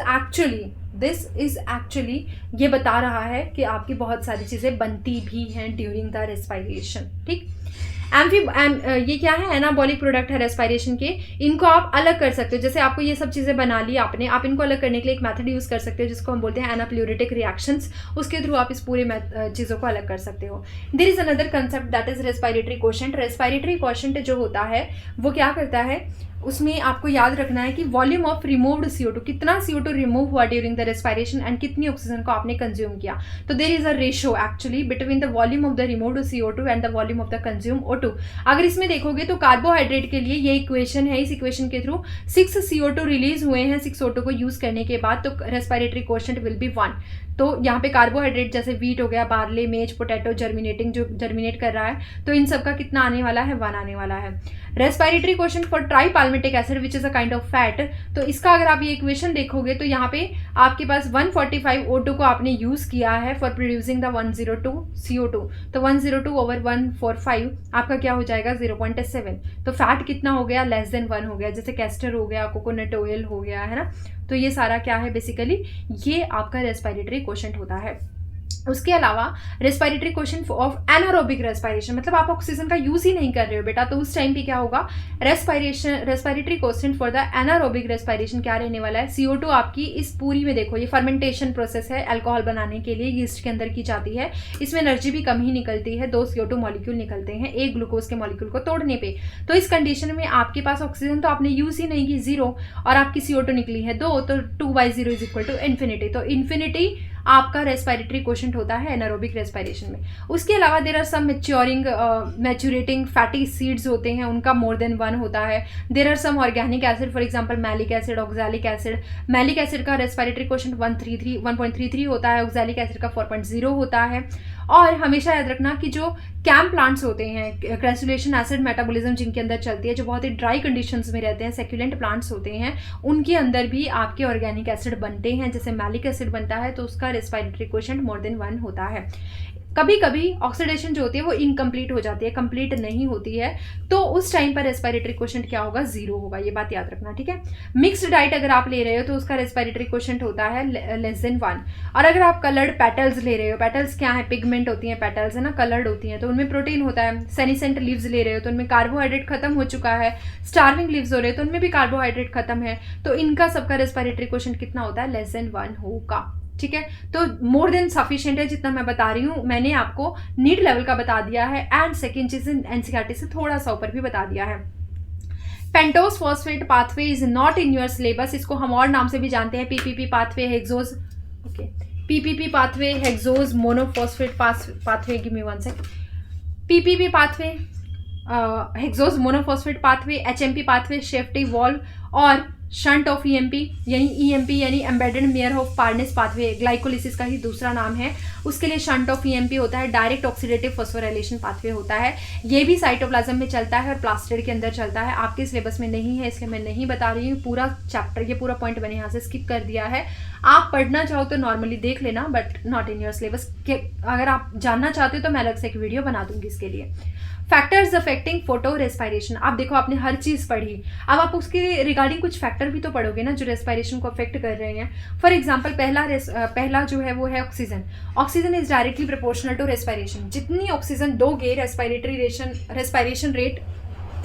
एक्चुअली ये बता रहा है कि आपकी बहुत सारी चीज़ें बनती भी हैं ड्यूरिंग द रेस्पिरेशन। ठीक, ये क्या है, एनाबॉलिक प्रोडक्ट है रेस्पायरेशन के। इनको आप अलग कर सकते हो, जैसे आपको ये सब चीज़ें बना ली आपने, आप इनको अलग करने के लिए एक मेथड यूज़ कर सकते हो जिसको हम बोलते हैं एनाप्ल्यूरेटिक रिएक्शंस। उसके थ्रू आप इस पूरे चीज़ों को अलग कर सकते हो। There is another concept that is respiratory quotient. Respiratory quotient जो होता है वो क्या करता है, उसमें आपको याद रखना है कि वॉल्यूम ऑफ रिमूव्ड CO2, कितना CO2 रिमूव हुआ ड्यूरिंग द रेस्पायरेशन एंड कितनी ऑक्सीजन को आपने कंज्यूम किया। तो there is a ratio actually between the volume of the removed CO2 and the volume of the consume O2। अगर इसमें देखोगे तो कार्बोहाइड्रेट के लिए ये इक्वेशन है, इस इक्वेशन के थ्रू 6 CO2 रिलीज हुए हैं 6 O2 को यूज करने के बाद, तो रेस्पायरेटरी क्वोशेंट विल बी 1। तो यहाँ पे कार्बोहाइड्रेट जैसे वीट हो गया, बार्ले, मेज, पोटैटो, जर्मिनेटिंग जो जर्मिनेट कर रहा है, तो इन सब का कितना आने वाला है, 1 आने वाला है। Respiratory quotient for tripalmitic acid which is a kind of fat, तो इसका अगर आप ये इक्वेशन देखोगे तो यहाँ पे आपके पास 145 O2 को आपने यूज किया है फॉर प्रोड्यूसिंग द 102 CO2, तो 102 ओवर 145 आपका क्या हो जाएगा, 0.7। तो फैट कितना हो गया, लेस देन 1 हो गया, जैसे कैस्टर हो गया, कोकोनट ऑयल हो गया, है ना। तो ये सारा क्या है, बेसिकली ये आपका रेस्पायरेटरी क्वोशेंट होता है। उसके अलावा respiratory quotient of anaerobic respiration, मतलब आप ऑक्सीजन का यूज ही नहीं कर रहे हो बेटा, तो उस टाइम पे क्या होगा, respiratory quotient for the anaerobic respiration क्या रहने वाला है, CO2 आपकी इस पूरी में देखो, ये फर्मेंटेशन प्रोसेस है, अल्कोहल बनाने के लिए यीस्ट के अंदर की जाती है, इसमें एनर्जी भी कम ही निकलती है, 2 CO2 मॉलिक्यूल निकलते हैं एक ग्लूकोज के मॉलिक्यूल को तोड़ने पे। तो इस कंडीशन में आपके पास ऑक्सीजन तो आपने यूज ही नहीं की, 0, और आपकी CO2 निकली है 2, तो 2/0 इज इक्वल टू इन्फिनिटी। तो इन्फिनिटी आपका रेस्पायरेटरी क्वोशेंट होता है एनारोबिक रेस्पायरेशन में। उसके अलावा there are some maturating fatty seeds होते हैं, उनका मोर देन 1 होता है। There are some organic acid, for example malic acid, oxalic acid. Malic acid का रेस्पायरेटरी क्वोशेंट 1.33 होता है, ऑक्सैलिक एसिड का 4.0 होता है। और हमेशा याद रखना कि जो कैम प्लांट्स होते हैं, ग्रेसुलेशन एसिड मेटाबॉलिज्म जिनके अंदर चलती है, जो बहुत ही ड्राई कंडीशंस में रहते हैं, सेक्युलेंट प्लांट्स होते हैं, उनके अंदर भी आपके ऑर्गेनिक एसिड बनते हैं, जैसे मैलिक एसिड बनता है, तो उसका रेस्पायरेटरी क्वोशेंट मोर देन 1 होता है। कभी कभी ऑक्सीडेशन जो होती है वो इनकम्प्लीट हो जाती है, कंप्लीट नहीं होती है, तो उस टाइम पर रेस्पायरेटरी क्वोशेंट क्या होगा, 0 होगा, ये बात याद रखना, ठीक है। मिक्स्ड डाइट अगर आप ले रहे हो तो उसका रेस्पायरेटरी क्वोशेंट होता है लेस देन 1। और अगर आप कलर्ड पेटल्स ले रहे हो, पेटल्स क्या है, पिगमेंट होती हैं पेटल्स, है ना, कलर्ड होती हैं, तो उनमें प्रोटीन होता है। सेनिसेंट लीव्स ले रहे हो तो उनमें कार्बोहाइड्रेट खत्म हो चुका है। स्टार्विंग लीव्स हो रहे हो तो उनमें भी कार्बोहाइड्रेट खत्म है, तो इनका सबका रेस्पायरेटरी क्वोशेंट कितना होता है, लेस देन 1 होगा, ठीक है। तो मोर देन सफिशिएंट है जितना मैं बता रही हूँ, मैंने आपको नीड लेवल का बता दिया है, एंड सेकेंड चीज एनसीईआरटी से थोड़ा सा ऊपर भी बता दिया है। Pentose phosphate pathway is not in your syllabus, इसको हम और नाम से भी जानते हैं, PPP pathway, hexose, okay, PPP pathway, hexose monophosphate pathway, give me 1 sec, PPP pathway, hexose monophosphate pathway, HMP pathway, safety valve, और शंट ऑफ EMP यानी Embden Meyerhof Parnas pathway, glycolysis का ही दूसरा नाम है, उसके लिए शंट ऑफ EMP होता है। डायरेक्ट ऑक्सीडेटिव फॉस्फोराइलेशन पाथवे होता है, ये भी साइटोप्लाज्म में चलता है और प्लास्टिड के अंदर चलता है। आपके सिलेबस में नहीं है इसलिए मैं नहीं बता रही हूँ, पूरा चैप्टर, ये पूरा पॉइंट मैंने यहाँ से स्किप कर दिया है। आप पढ़ना चाहो तो नॉर्मली देख लेना, but not in your syllabus. अगर आप जानना चाहते हो तो मैं अलग से एक वीडियो बना दूंगी इसके लिए। फैक्टर्स अफेक्टिंग फोटो रेस्पायरेशन, आप देखो आपने हर चीज़ पढ़ी, अब आप उसके रिगार्डिंग कुछ फैक्टर भी तो पढ़ोगे ना जो रेस्पायरेशन को अफेक्ट कर रहे हैं। फॉर एग्जांपल पहला जो है वो है oxygen. Oxygen is directly proportional to respiration, जितनी ऑक्सीजन दोगे रेस्पायरेशन रेट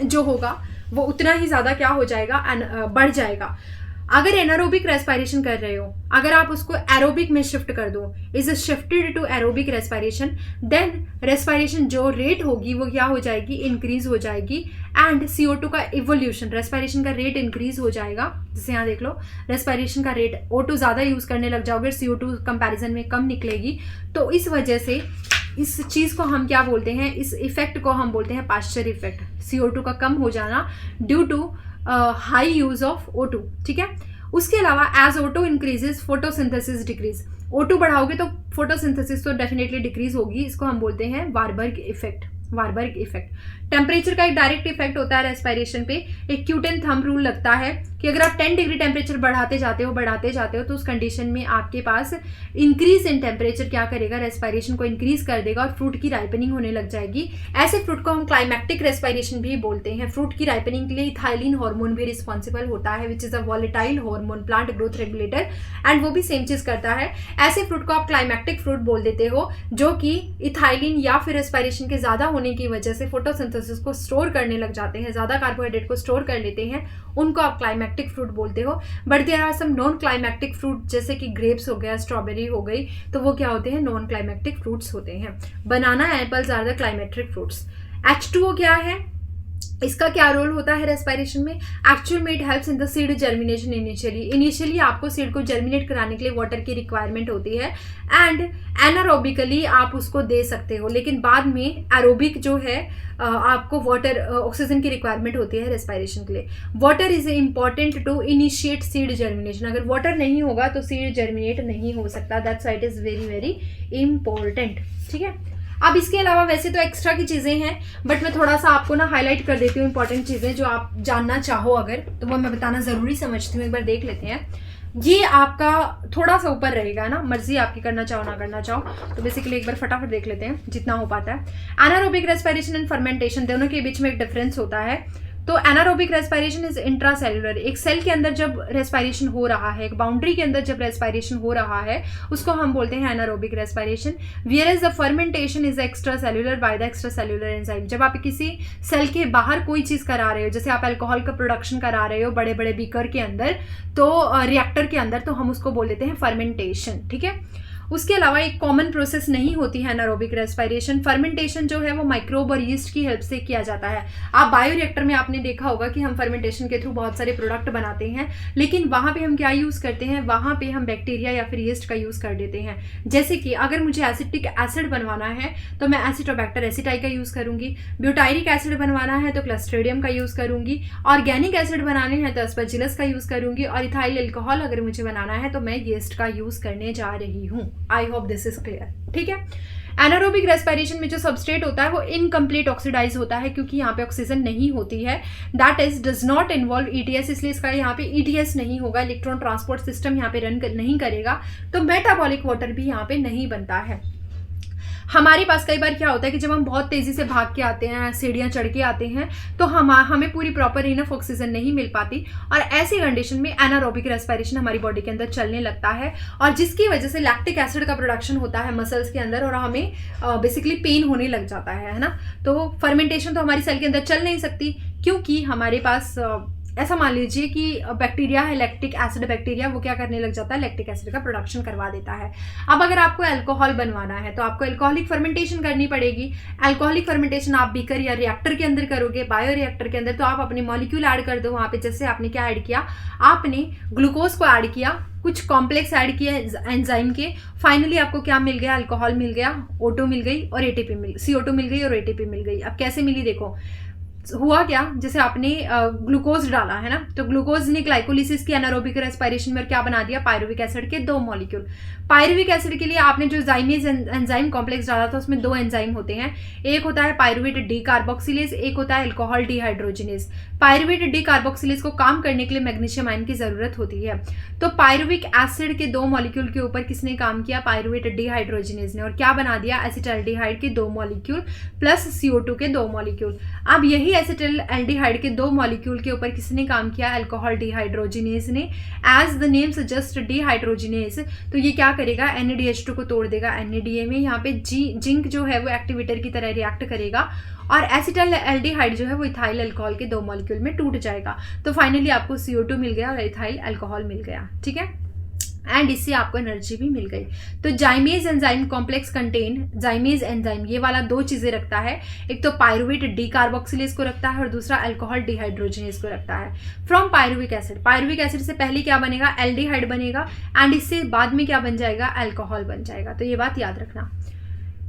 जो होगा वो उतना ही ज़्यादा क्या हो जाएगा, बढ़ जाएगा। अगर एनारोबिक रेस्पायरेशन कर रहे हो, अगर आप उसको एरोबिक में शिफ्ट कर दो, is shifted to aerobic respiration, then respiration जो रेट होगी वो क्या हो जाएगी, इंक्रीज हो जाएगी, एंड CO2 का इवोल्यूशन, रेस्पायरेशन का रेट इंक्रीज हो जाएगा। जैसे यहाँ देख लो, रेस्पायरेशन का रेट O2 ज़्यादा यूज़ करने लग जाओगे, CO2 कंपैरिजन में कम निकलेगी, तो इस वजह से इस चीज़ को हम क्या बोलते हैं, इस इफेक्ट को हम बोलते हैं पाश्चर इफेक्ट, CO2 का कम हो जाना due to high use of O2, ठीक है। उसके अलावा as O2 increases photosynthesis decrease, O2 बढ़ाओगे तो फोटोसिंथेसिस तो डेफिनेटली डिक्रीज होगी, इसको हम बोलते हैं वारबर्ग इफेक्ट। टेम्परेचर का एक डायरेक्ट इफेक्ट होता है रेस्पायरेशन पे। एक क्यूट एंड थंब रूल लगता है कि अगर आप 10 डिग्री टेम्परेचर बढ़ाते जाते हो तो उस कंडीशन में आपके पास इंक्रीज इन टेम्परेचर क्या करेगा, रेस्पायरेशन को इंक्रीज कर देगा और फ्रूट की राइपनिंग होने लग जाएगी। ऐसे फ्रूट को हम क्लाइमैक्टिक रेस्पायरेशन भी बोलते हैं। फ्रूट की राइपनिंग के लिए इथाइलिन हार्मोन भी रिस्पॉन्सिबल होता है, विच is a volatile hormone, plant growth regulator, and वो भी सेम चीज करता है। ऐसे फ्रूट को आप क्लाइमैक्टिक फ्रूट बोल देते हो जो कि इथाइलिन या फिर रेस्पायरेशन के ज्यादा होने की वजह से फोटोसिंथेसिस को स्टोर करने लग जाते हैं, ज़्यादा कार्बोहाइड्रेट को स्टोर कर लेते हैं, उनको आप क्लाइमैक्टिक फ्रूट बोलते हो। But there are some non climacteric fruit, जैसे कि ग्रेप्स हो गया, स्ट्रॉबेरी हो गई, तो वो क्या होते हैं, नॉन क्लाइमैक्टिक फ्रूट्स होते हैं। Banana, apples are the climacteric fruits. H2O क्या है, इसका क्या रोल होता है रेस्पिरेशन में? एक्चुअल में it helps in the seed germination. Initially आपको सीड को जर्मिनेट कराने के लिए वाटर की रिक्वायरमेंट होती है, एंड एनारोबिकली आप उसको दे सकते हो, लेकिन बाद में एरोबिक जो है आपको वाटर ऑक्सीजन की रिक्वायरमेंट होती है रेस्पिरेशन के लिए। Water is important to initiate seed germination. अगर वाटर नहीं होगा तो सीड जर्मिनेट नहीं हो सकता। That's why it is very very important. ठीक है, अब इसके अलावा वैसे तो एक्स्ट्रा की चीज़ें हैं, बट मैं थोड़ा सा आपको ना हाईलाइट कर देती हूँ इंपॉर्टेंट चीज़ें जो आप जानना चाहो अगर, तो वो मैं बताना ज़रूरी समझती हूँ। एक बार देख लेते हैं। ये आपका थोड़ा सा ऊपर रहेगा ना, मर्जी आपकी, करना चाहो ना करना चाहो। तो बेसिकली एक बार फटाफट देख लेते हैं जितना हो पाता है। एनारोबिक रेस्पिरेशन एंड फर्मेंटेशन, दोनों के बीच में एक डिफरेंस होता है। तो एनारोबिक रेस्पिरेशन इज इंट्रासेलुलर। एक सेल के अंदर जब रेस्पिरेशन हो रहा है, एक बाउंड्री के अंदर जब रेस्पिरेशन हो रहा है, उसको हम बोलते हैं anaerobic respiration. Whereas the fermentation is extra cellular by the extra cellular enzyme. जब आप किसी सेल के बाहर कोई चीज़ करा रहे हो, जैसे आप अल्कोहल का प्रोडक्शन करा रहे हो बड़े बड़े बीकर के अंदर, तो रिएक्टर के अंदर, तो हम उसको बोल देते हैं फर्मेंटेशन। ठीक है, उसके अलावा एक कॉमन प्रोसेस नहीं होती है एनारोबिक रेस्पिरेशन। फर्मेंटेशन जो है वो माइक्रोब और यीस्ट की हेल्प से किया जाता है। आप बायोरिएक्टर में आपने देखा होगा कि हम फर्मेंटेशन के थ्रू बहुत सारे प्रोडक्ट बनाते हैं, लेकिन वहाँ पे हम क्या यूज़ करते हैं, वहाँ पे हम बैक्टीरिया या फिर यीस्ट का यूज़ कर देते हैं। जैसे कि अगर मुझे एसिटिक एसिड बनवाना है तो मैं एसिटोबैक्टर एसिटाई का यूज़ करूँगी, ब्यूटायरिक एसिड बनवाना है तो क्लस्ट्रीडियम का यूज़ करूँगी, ऑर्गेनिक एसिड बनाने हैं तो एस्परजिलस का यूज़ करूँगी, और इथाइल अल्कोहल अगर मुझे बनाना है तो मैं यीस्ट का यूज़ करने जा रही हूँ। आई होप दिस इज क्लियर। ठीक है, एनारोबिक रेस्पिरेशन में जो सबस्ट्रेट होता है वो इनकम्प्लीट ऑक्सीडाइज होता है, क्योंकि यहाँ पे ऑक्सीजन नहीं होती है। That is does not involve ETS, इसलिए इसका यहाँ पे ईटीएस नहीं होगा, इलेक्ट्रॉन ट्रांसपोर्ट सिस्टम यहाँ पे रन नहीं करेगा, तो मेटाबॉलिक वाटर भी यहाँ पे नहीं बनता है। हमारे पास कई बार क्या होता है कि जब हम बहुत तेज़ी से भाग के आते हैं, सीढ़ियाँ चढ़ के आते हैं, तो हमें पूरी प्रॉपर इनफ ऑक्सीजन नहीं मिल पाती, और ऐसी कंडीशन में एनारोबिक रेस्पिरेशन हमारी बॉडी के अंदर चलने लगता है, और जिसकी वजह से लैक्टिक एसिड का प्रोडक्शन होता है मसल्स के अंदर, और हमें बेसिकली पेन होने लग जाता है ना। तो फर्मेंटेशन तो हमारी सेल के अंदर चल नहीं सकती, क्योंकि हमारे पास ऐसा मान लीजिए कि बैक्टीरिया है, लैक्टिक एसिड बैक्टीरिया, वो क्या करने लग जाता है, लैक्टिक एसिड का प्रोडक्शन करवा देता है। अब अगर आपको अल्कोहल बनवाना है तो आपको अल्कोहलिक फर्मेंटेशन करनी पड़ेगी। अल्कोहलिक फर्मेंटेशन आप बीकर या रिएक्टर के अंदर करोगे, बायो रिएक्टर के अंदर, तो आप अपने मॉलिक्यूल ऐड कर दो वहाँ पे। जैसे आपने क्या ऐड किया, आपने ग्लूकोज को ऐड किया, कुछ कॉम्प्लेक्स ऐड किया एंजाइम के, फाइनली आपको क्या मिल गया, अल्कोहल मिल गया, O2 मिल गई और ATP CO2 मिल गई और ATP मिल गई। अब कैसे मिली देखो, हुआ क्या, जैसे आपने ग्लूकोज डाला है ना, तो ग्लूकोज ने ग्लाइकोलिसिस की एनारोबिक रेस्पिरेशन में क्या बना दिया, पायरुविक एसिड के 2 मॉलिक्यूल। पायरुविक एसिड के लिए आपने जो जाइमेज एंजाइम कॉम्प्लेक्स डाला था उसमें 2 एंजाइम होते हैं, एक होता है पायरुवेट डी कार्बोक्सिलेज, एक होता है alcohol dehydrogenase. Pyruvate D carboxylase को काम करने के लिए मैग्नीशियम आयन की जरूरत होती है, तो पायरुविक एसिड के 2 मॉलिक्यूल के ऊपर किसने काम किया, पायरुवेट डिहाइड्रोजिनेज ने, और क्या बना दिया, एसिटाल्डिहाइड के 2 मॉलिक्यूल प्लस CO2 के 2 मॉलिक्यूल। अब यही एसिटाल्डिहाइड के 2 मॉलिक्यूल के ऊपर किसने काम किया, अल्कोहल डिहाइड्रोजिनेज ने। As the name suggest dehydrogenase, तो ये क्या करेगा, NADH2 को तोड़ देगा NADA में, यहाँ पे जिंक जो है वो एक्टिवेटर की तरह रिएक्ट करेगा, और एसिटाल्डिहाइड जो है वो इथाइल अल्कोहल के 2 मॉलिक्यूल में टूट जाएगा, तो फाइनली आपको CO2 मिल गया और इथाइल अल्कोहल मिल गया। ठीक है, एंड इससे आपको एनर्जी भी मिल गई। तो जाइमेज एंजाइम कॉम्प्लेक्स कंटेन, जाइमेज एंजाइम ये वाला 2 चीज़ें रखता है, एक तो पायरुवेट डी कार्बोक्सिलेज को रखता है और दूसरा अल्कोहल डिहाइड्रोजिनेज को रखता है। From pyruvic acid, pyruvic acid से पहले क्या बनेगा, एल्डिहाइड बनेगा, एंड इससे बाद में क्या बन जाएगा, अल्कोहल बन जाएगा। तो ये बात याद रखना।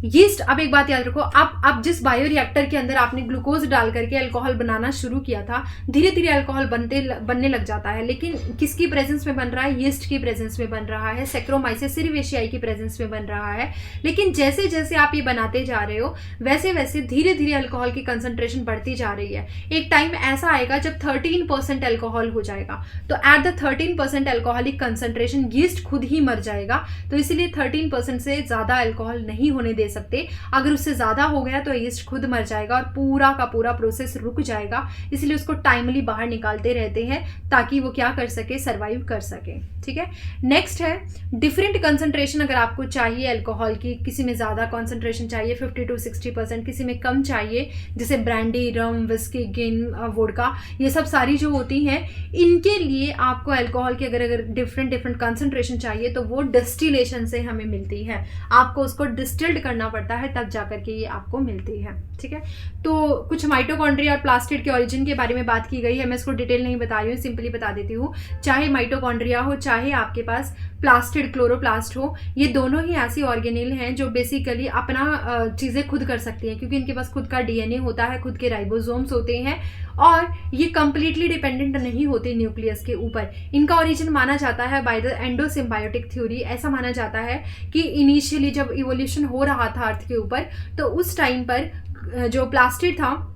यीस्ट, अब एक बात याद रखो, अब जिस बायो रिएक्टर के अंदर आपने ग्लूकोज डाल करके अल्कोहल बनाना शुरू किया था, धीरे धीरे अल्कोहल बनने लग जाता है, लेकिन किसकी प्रेजेंस में बन रहा है, यीस्ट की प्रेजेंस में बन रहा है, सैक्रोमाइसिस सेरेवियाई की प्रेजेंस में बन रहा है। लेकिन जैसे जैसे आप ये बनाते जा रहे हो वैसे वैसे धीरे धीरे अल्कोहल की कंसंट्रेशन बढ़ती जा रही है। एक टाइम ऐसा आएगा जब 13% अल्कोहल हो जाएगा, तो at the 13% alcoholic concentration yeast खुद ही मर जाएगा, तो इसलिए 13% से ज़्यादा अल्कोहल नहीं होने दे ले सकते। अगर उससे ज़्यादा हो गया तो यीस्ट खुद मर जाएगा और पूरा का पूरा प्रोसेस रुक जाएगा, इसलिए उसको टाइमली बाहर निकालते रहते हैं ताकि वो क्या कर सके, सर्वाइव कर सके। ठीक है, नेक्स्ट है डिफरेंट कंसंट्रेशन अगर आपको चाहिए अल्कोहल की, किसी में ज़्यादा कंसंट्रेशन चाहिए 50 to 60%, किसी में कम चाहिए, जैसे ब्रांडी, रम, विस्की, गिन, वोडका, ये सब सारी जो होती हैं, इनके लिए आपको अल्कोहल की अगर डिफरेंट कंसंट्रेशन चाहिए तो वो डिस्टिलेशन से हमें मिलती है। आपको उसको डिस्टिल्ड करना पड़ता है तब जाकर के ये आपको मिलती है। ठीक है, तो कुछ माइटोकॉन्ड्रिया और प्लास्टिड के ओरिजिन के बारे में बात की गई है। मैं इसको डिटेल नहीं बता रही हूँ, सिंपली बता देती हूँ। चाहे माइटोकॉन्ड्रिया हो, चाहे आपके पास प्लास्टिड क्लोरोप्लास्ट हो, ये दोनों ही ऐसी ऑर्गेनेल हैं जो बेसिकली अपना चीज़ें खुद कर सकती हैं, क्योंकि इनके पास खुद का डीएनए होता है, खुद के राइबोसोम्स होते हैं और ये कंप्लीटली डिपेंडेंट नहीं होते न्यूक्लियस के ऊपर। इनका ओरिजिन माना जाता है बाय द एंडोसिम्बायोटिक थ्योरी। ऐसा माना जाता है कि इनिशियली जब इवोल्यूशन हो रहा था अर्थ के ऊपर, तो उस टाइम पर जो प्लास्टिड था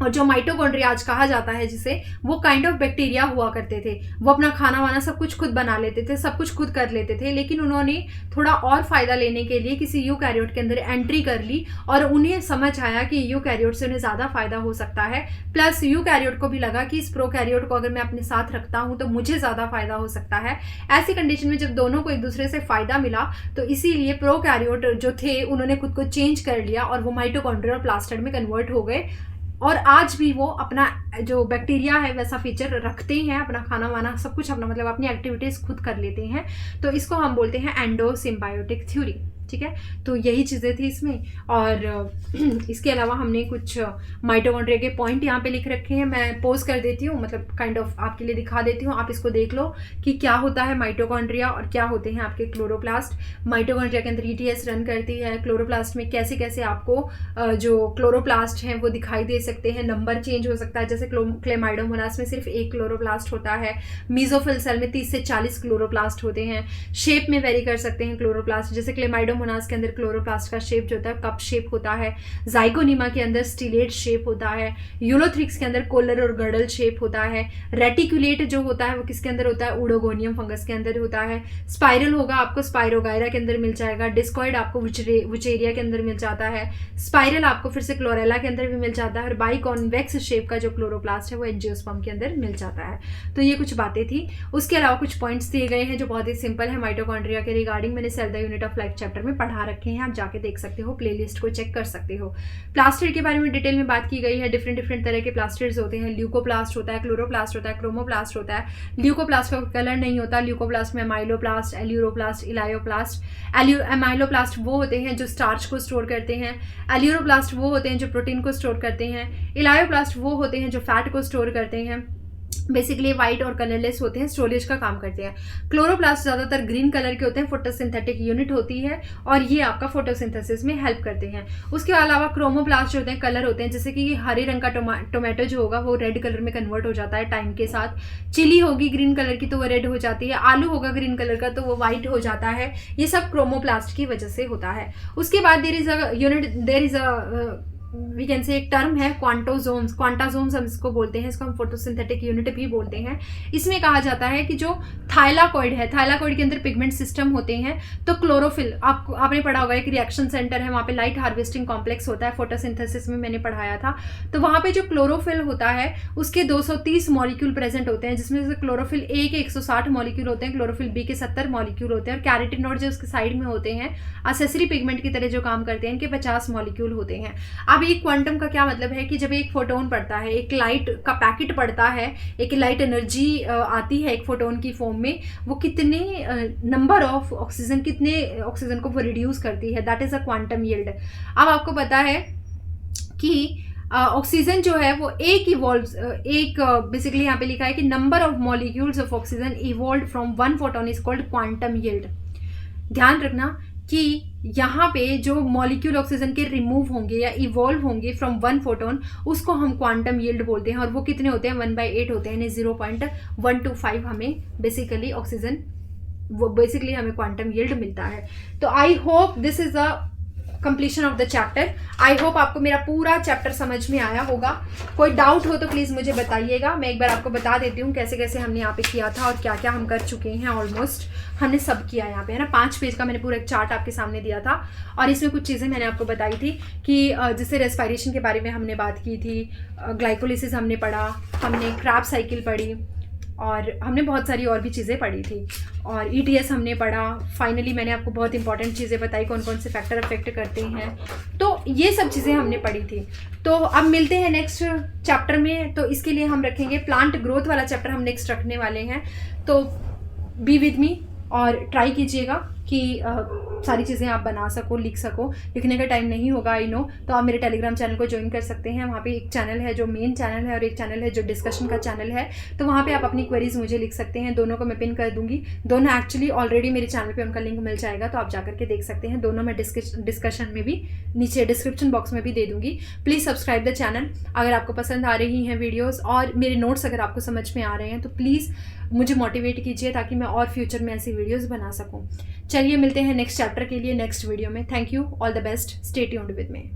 और जो माइटोकॉन्ड्रिया आज कहा जाता है जिसे, वो काइंड ऑफ बैक्टीरिया हुआ करते थे। वो अपना खाना वाना सब कुछ खुद बना लेते थे, सब कुछ खुद कर लेते थे, लेकिन उन्होंने थोड़ा और फायदा लेने के लिए किसी यूकैरियोट के अंदर एंट्री कर ली और उन्हें समझ आया कि यूकैरियोट से उन्हें ज़्यादा फायदा हो सकता है। प्लस यूकैरियोट को भी लगा कि इस प्रोकैरियोट को अगर मैं अपने साथ रखता हूँ तो मुझे ज़्यादा फायदा हो सकता है। ऐसी कंडीशन में जब दोनों को एक दूसरे से फायदा मिला तो इसीलिए प्रोकैरियोट जो थे उन्होंने खुद को चेंज कर लिया और वो माइटोकॉन्ड्रिया और प्लास्टिड में कन्वर्ट हो गए। और आज भी वो अपना जो बैक्टीरिया है वैसा फीचर रखते हैं, अपना खाना वाना सब कुछ अपना मतलब अपनी एक्टिविटीज़ खुद कर लेते हैं। तो इसको हम बोलते हैं एंडोसिम्बायोटिक थ्योरी। ठीक है, तो यही चीज़ें थी इसमें। और इसके अलावा हमने कुछ माइटोकॉन्ड्रिया के पॉइंट यहाँ पे लिख रखे हैं, मैं पोज कर देती हूँ, मतलब काइंड ऑफ आपके लिए दिखा देती हूँ, आप इसको देख लो कि क्या होता है माइटोकॉन्ड्रिया और क्या होते हैं आपके क्लोरोप्लास्ट। माइटोकॉन्ड्रिया के अंदर ईटीएस रन करती है। क्लोरोप्लास्ट में कैसे कैसे आपको जो क्लोरोप्लास्ट हैं वो दिखाई दे सकते हैं, नंबर चेंज हो सकता है। जैसे क्लेमाइडोमोनास में सिर्फ एक क्लोरोप्लास्ट होता है, मीजोफिल सेल में 30 से 40 क्लोरोप्लास्ट होते हैं। शेप में वेरी कर सकते हैं क्लोरोप्लास्ट, जैसे क्लेमाइडोमोनास के अंदर क्लोरोप्लास्ट का शेप जो होता है कप शेप होता है, जाइगोनिमा के अंदर स्टिलेट शेप होता है, यूलोथ्रिक्स के अंदर कोलर और गडल शेप होता है, रेटिकुलेट जो होता है वो किसके अंदर होता है, उडोगोनियम फंगस के अंदर होता है। स्पाइरल होगा आपको स्पाइरोगायरा के अंदर मिल जाएगा, डिस्कॉइड आपको विचेरिया के अंदर मिल जाता है, स्पाइरल आपको फिर से क्लोरेला के अंदर भी मिल जाता है, और बाइकॉन्वेक्स शेप का जो क्लोरोप्लास्ट है वो एंजियोस्पर्म के अंदर मिल जाता है। तो ये कुछ बातें थी। उसके अलावा कुछ पॉइंट्स दिए गए हैं जो बहुत ही सिंपल है माइटोकॉन्ड्रिया के रिगार्डिंग, मैंने cell the unit of life chapter में पढ़ा रखे हैं, आप जाके देख सकते हो, प्लेलिस्ट को चेक कर सकते हो। प्लास्टिड के बारे में डिटेल में बात की गई है। डिफरेंट तरह के प्लास्टिड्स होते हैं, ल्यूकोप्लास्ट होता है, क्लोरोप्लास्ट होता है, क्रोमोप्लास्ट होता है। ल्यूकोप्लास्ट का कलर नहीं होता, ल्यूकोप्लास्ट में अमाइलोप्लास्ट, एल्यूरोप्लास्ट, इलायोप्लास्ट। अमाइलोप्लास्ट वो होते हैं जो स्टार्च को स्टोर करते हैं, एल्यूरोप्लास्ट वो होते हैं जो प्रोटीन को स्टोर करते हैं, इलायोप्लास्ट वो होते हैं जो फैट को स्टोर करते हैं। बेसिकली वाइट और कलरलेस होते हैं, स्टोरेज का काम करते हैं। क्लोरोप्लास्ट ज़्यादातर ग्रीन कलर के होते हैं, फोटोसिंथेटिक यूनिट होती है और ये आपका फोटोसिंथेसिस में हेल्प करते हैं। उसके अलावा क्रोमोप्लास्ट जो होते हैं कलर होते हैं, जैसे कि हरे रंग का टोमेटो जो होगा वो रेड कलर में कन्वर्ट हो जाता है टाइम के साथ। चिली होगी ग्रीन कलर की तो वो रेड हो जाती है, आलू होगा ग्रीन कलर का तो वो व्हाइट हो जाता है। ये सब क्रोमोप्लास्ट की वजह से होता है। उसके बाद there is a we can say एक टर्म है क्वांटाजोम्स हम इसको बोलते हैं, इसको हम फोटोसिंथेटिक यूनिट भी बोलते हैं। इसमें कहा जाता है कि जो थाइलाकॉइड है, थाइलाकॉइड के अंदर पिगमेंट सिस्टम होते हैं। तो क्लोरोफिल आपने पढ़ा होगा, एक रिएक्शन सेंटर है, वहाँ पे लाइट हार्वेस्टिंग कॉम्प्लेक्स होता है, फोटोसिंथेसिस में मैंने पढ़ाया था। तो वहाँ पे जो क्लोरोफिल होता है उसके 230 मॉलिक्यूल प्रेजेंट होते हैं, जिसमें से क्लोरोफिल ए के 160 मॉलिक्यूल होते हैं, क्लोरोफिल बी के 70 मॉलिक्यूल होते हैं, और कैरोटीनॉइड जो उसके साइड में होते हैं एसेसरी पिगमेंट की तरह जो काम करते हैं, इनके 50 मॉलिक्यूल होते हैं। अब एक क्वांटम का क्या मतलब है कि जब एक फोटोन पड़ता है, एक लाइट का पैकेट पड़ता है, एक लाइट एनर्जी आती है एक फोटोन की फॉर्म में, वो कितने नंबर ऑफ ऑक्सीजन, कितने ऑक्सीजन को वो रिड्यूस करती है, that is a quantum yield. अब आपको पता है कि ऑक्सीजन जो है वो एक बेसिकली यहाँ पे लिखा है कि number of molecules of oxygen evolve from one photon is called quantum yield. ध्यान रखना कि यहाँ पे जो मॉलिक्यूल ऑक्सीजन के रिमूव होंगे या इवॉल्व होंगे फ्रॉम वन फोटोन, उसको हम क्वांटम यील्ड बोलते हैं। और वो कितने होते हैं, 1/8 होते हैं, यानी 0.125 हमें बेसिकली ऑक्सीजन, वो बेसिकली हमें क्वांटम यील्ड मिलता है। तो आई hope this is a completion of the chapter. I hope आपको मेरा पूरा चैप्टर समझ में आया होगा। कोई डाउट हो तो प्लीज़ मुझे बताइएगा। मैं एक बार आपको बता देती हूँ कैसे कैसे हमने यहाँ पे किया था और क्या क्या हम कर चुके हैं। ऑलमोस्ट हमने सब किया यहाँ पे, है ना। 5 पेज का मैंने पूरा एक चार्ट आपके सामने दिया था और इसमें कुछ चीज़ें मैंने आपको बताई थी कि जैसे रेस्पिरेशन के बारे में हमने बात की थी, ग्लाइकोलिसिस हमने पढ़ा, हमने क्रैब साइकिल पढ़ी और हमने बहुत सारी और भी चीज़ें पढ़ी थी और ETS हमने पढ़ा। फाइनली मैंने आपको बहुत इंपॉर्टेंट चीज़ें बताई, कौन कौन से फैक्टर अफेक्ट करते हैं। तो ये सब चीज़ें हमने पढ़ी थी। तो अब मिलते हैं नेक्स्ट चैप्टर में। तो इसके लिए हम रखेंगे प्लांट ग्रोथ वाला चैप्टर हम नेक्स्ट रखने वाले हैं। तो बी विद मी और ट्राई कीजिएगा कि सारी चीज़ें आप बना सको, लिख सको। लिखने का टाइम नहीं होगा, आई नो, तो आप मेरे टेलीग्राम चैनल को ज्वाइन कर सकते हैं। वहाँ पे एक चैनल है जो मेन चैनल है और एक चैनल है जो डिस्कशन का चैनल है। तो वहाँ पे आप अपनी क्वेरीज मुझे लिख सकते हैं। दोनों को मैं पिन कर दूंगी। दोनों एक्चुअली ऑलरेडी मेरे चैनल पे उनका लिंक मिल जाएगा, तो आप जाकर के देख सकते हैं। दोनों मैं डिस्कशन में भी नीचे डिस्क्रिप्शन बॉक्स में भी दे दूंगी। Please subscribe the channel. अगर आपको पसंद आ रही हैं वीडियोज़ और मेरे नोट्स अगर आपको समझ में आ रहे हैं तो प्लीज़ मुझे मोटिवेट कीजिए ताकि मैं और फ्यूचर में ऐसी वीडियोज़ बना सकूँ। चलिए मिलते हैं नेक्स्ट चैप्टर के लिए नेक्स्ट वीडियो में। Thank you, all the best, stay tuned with me.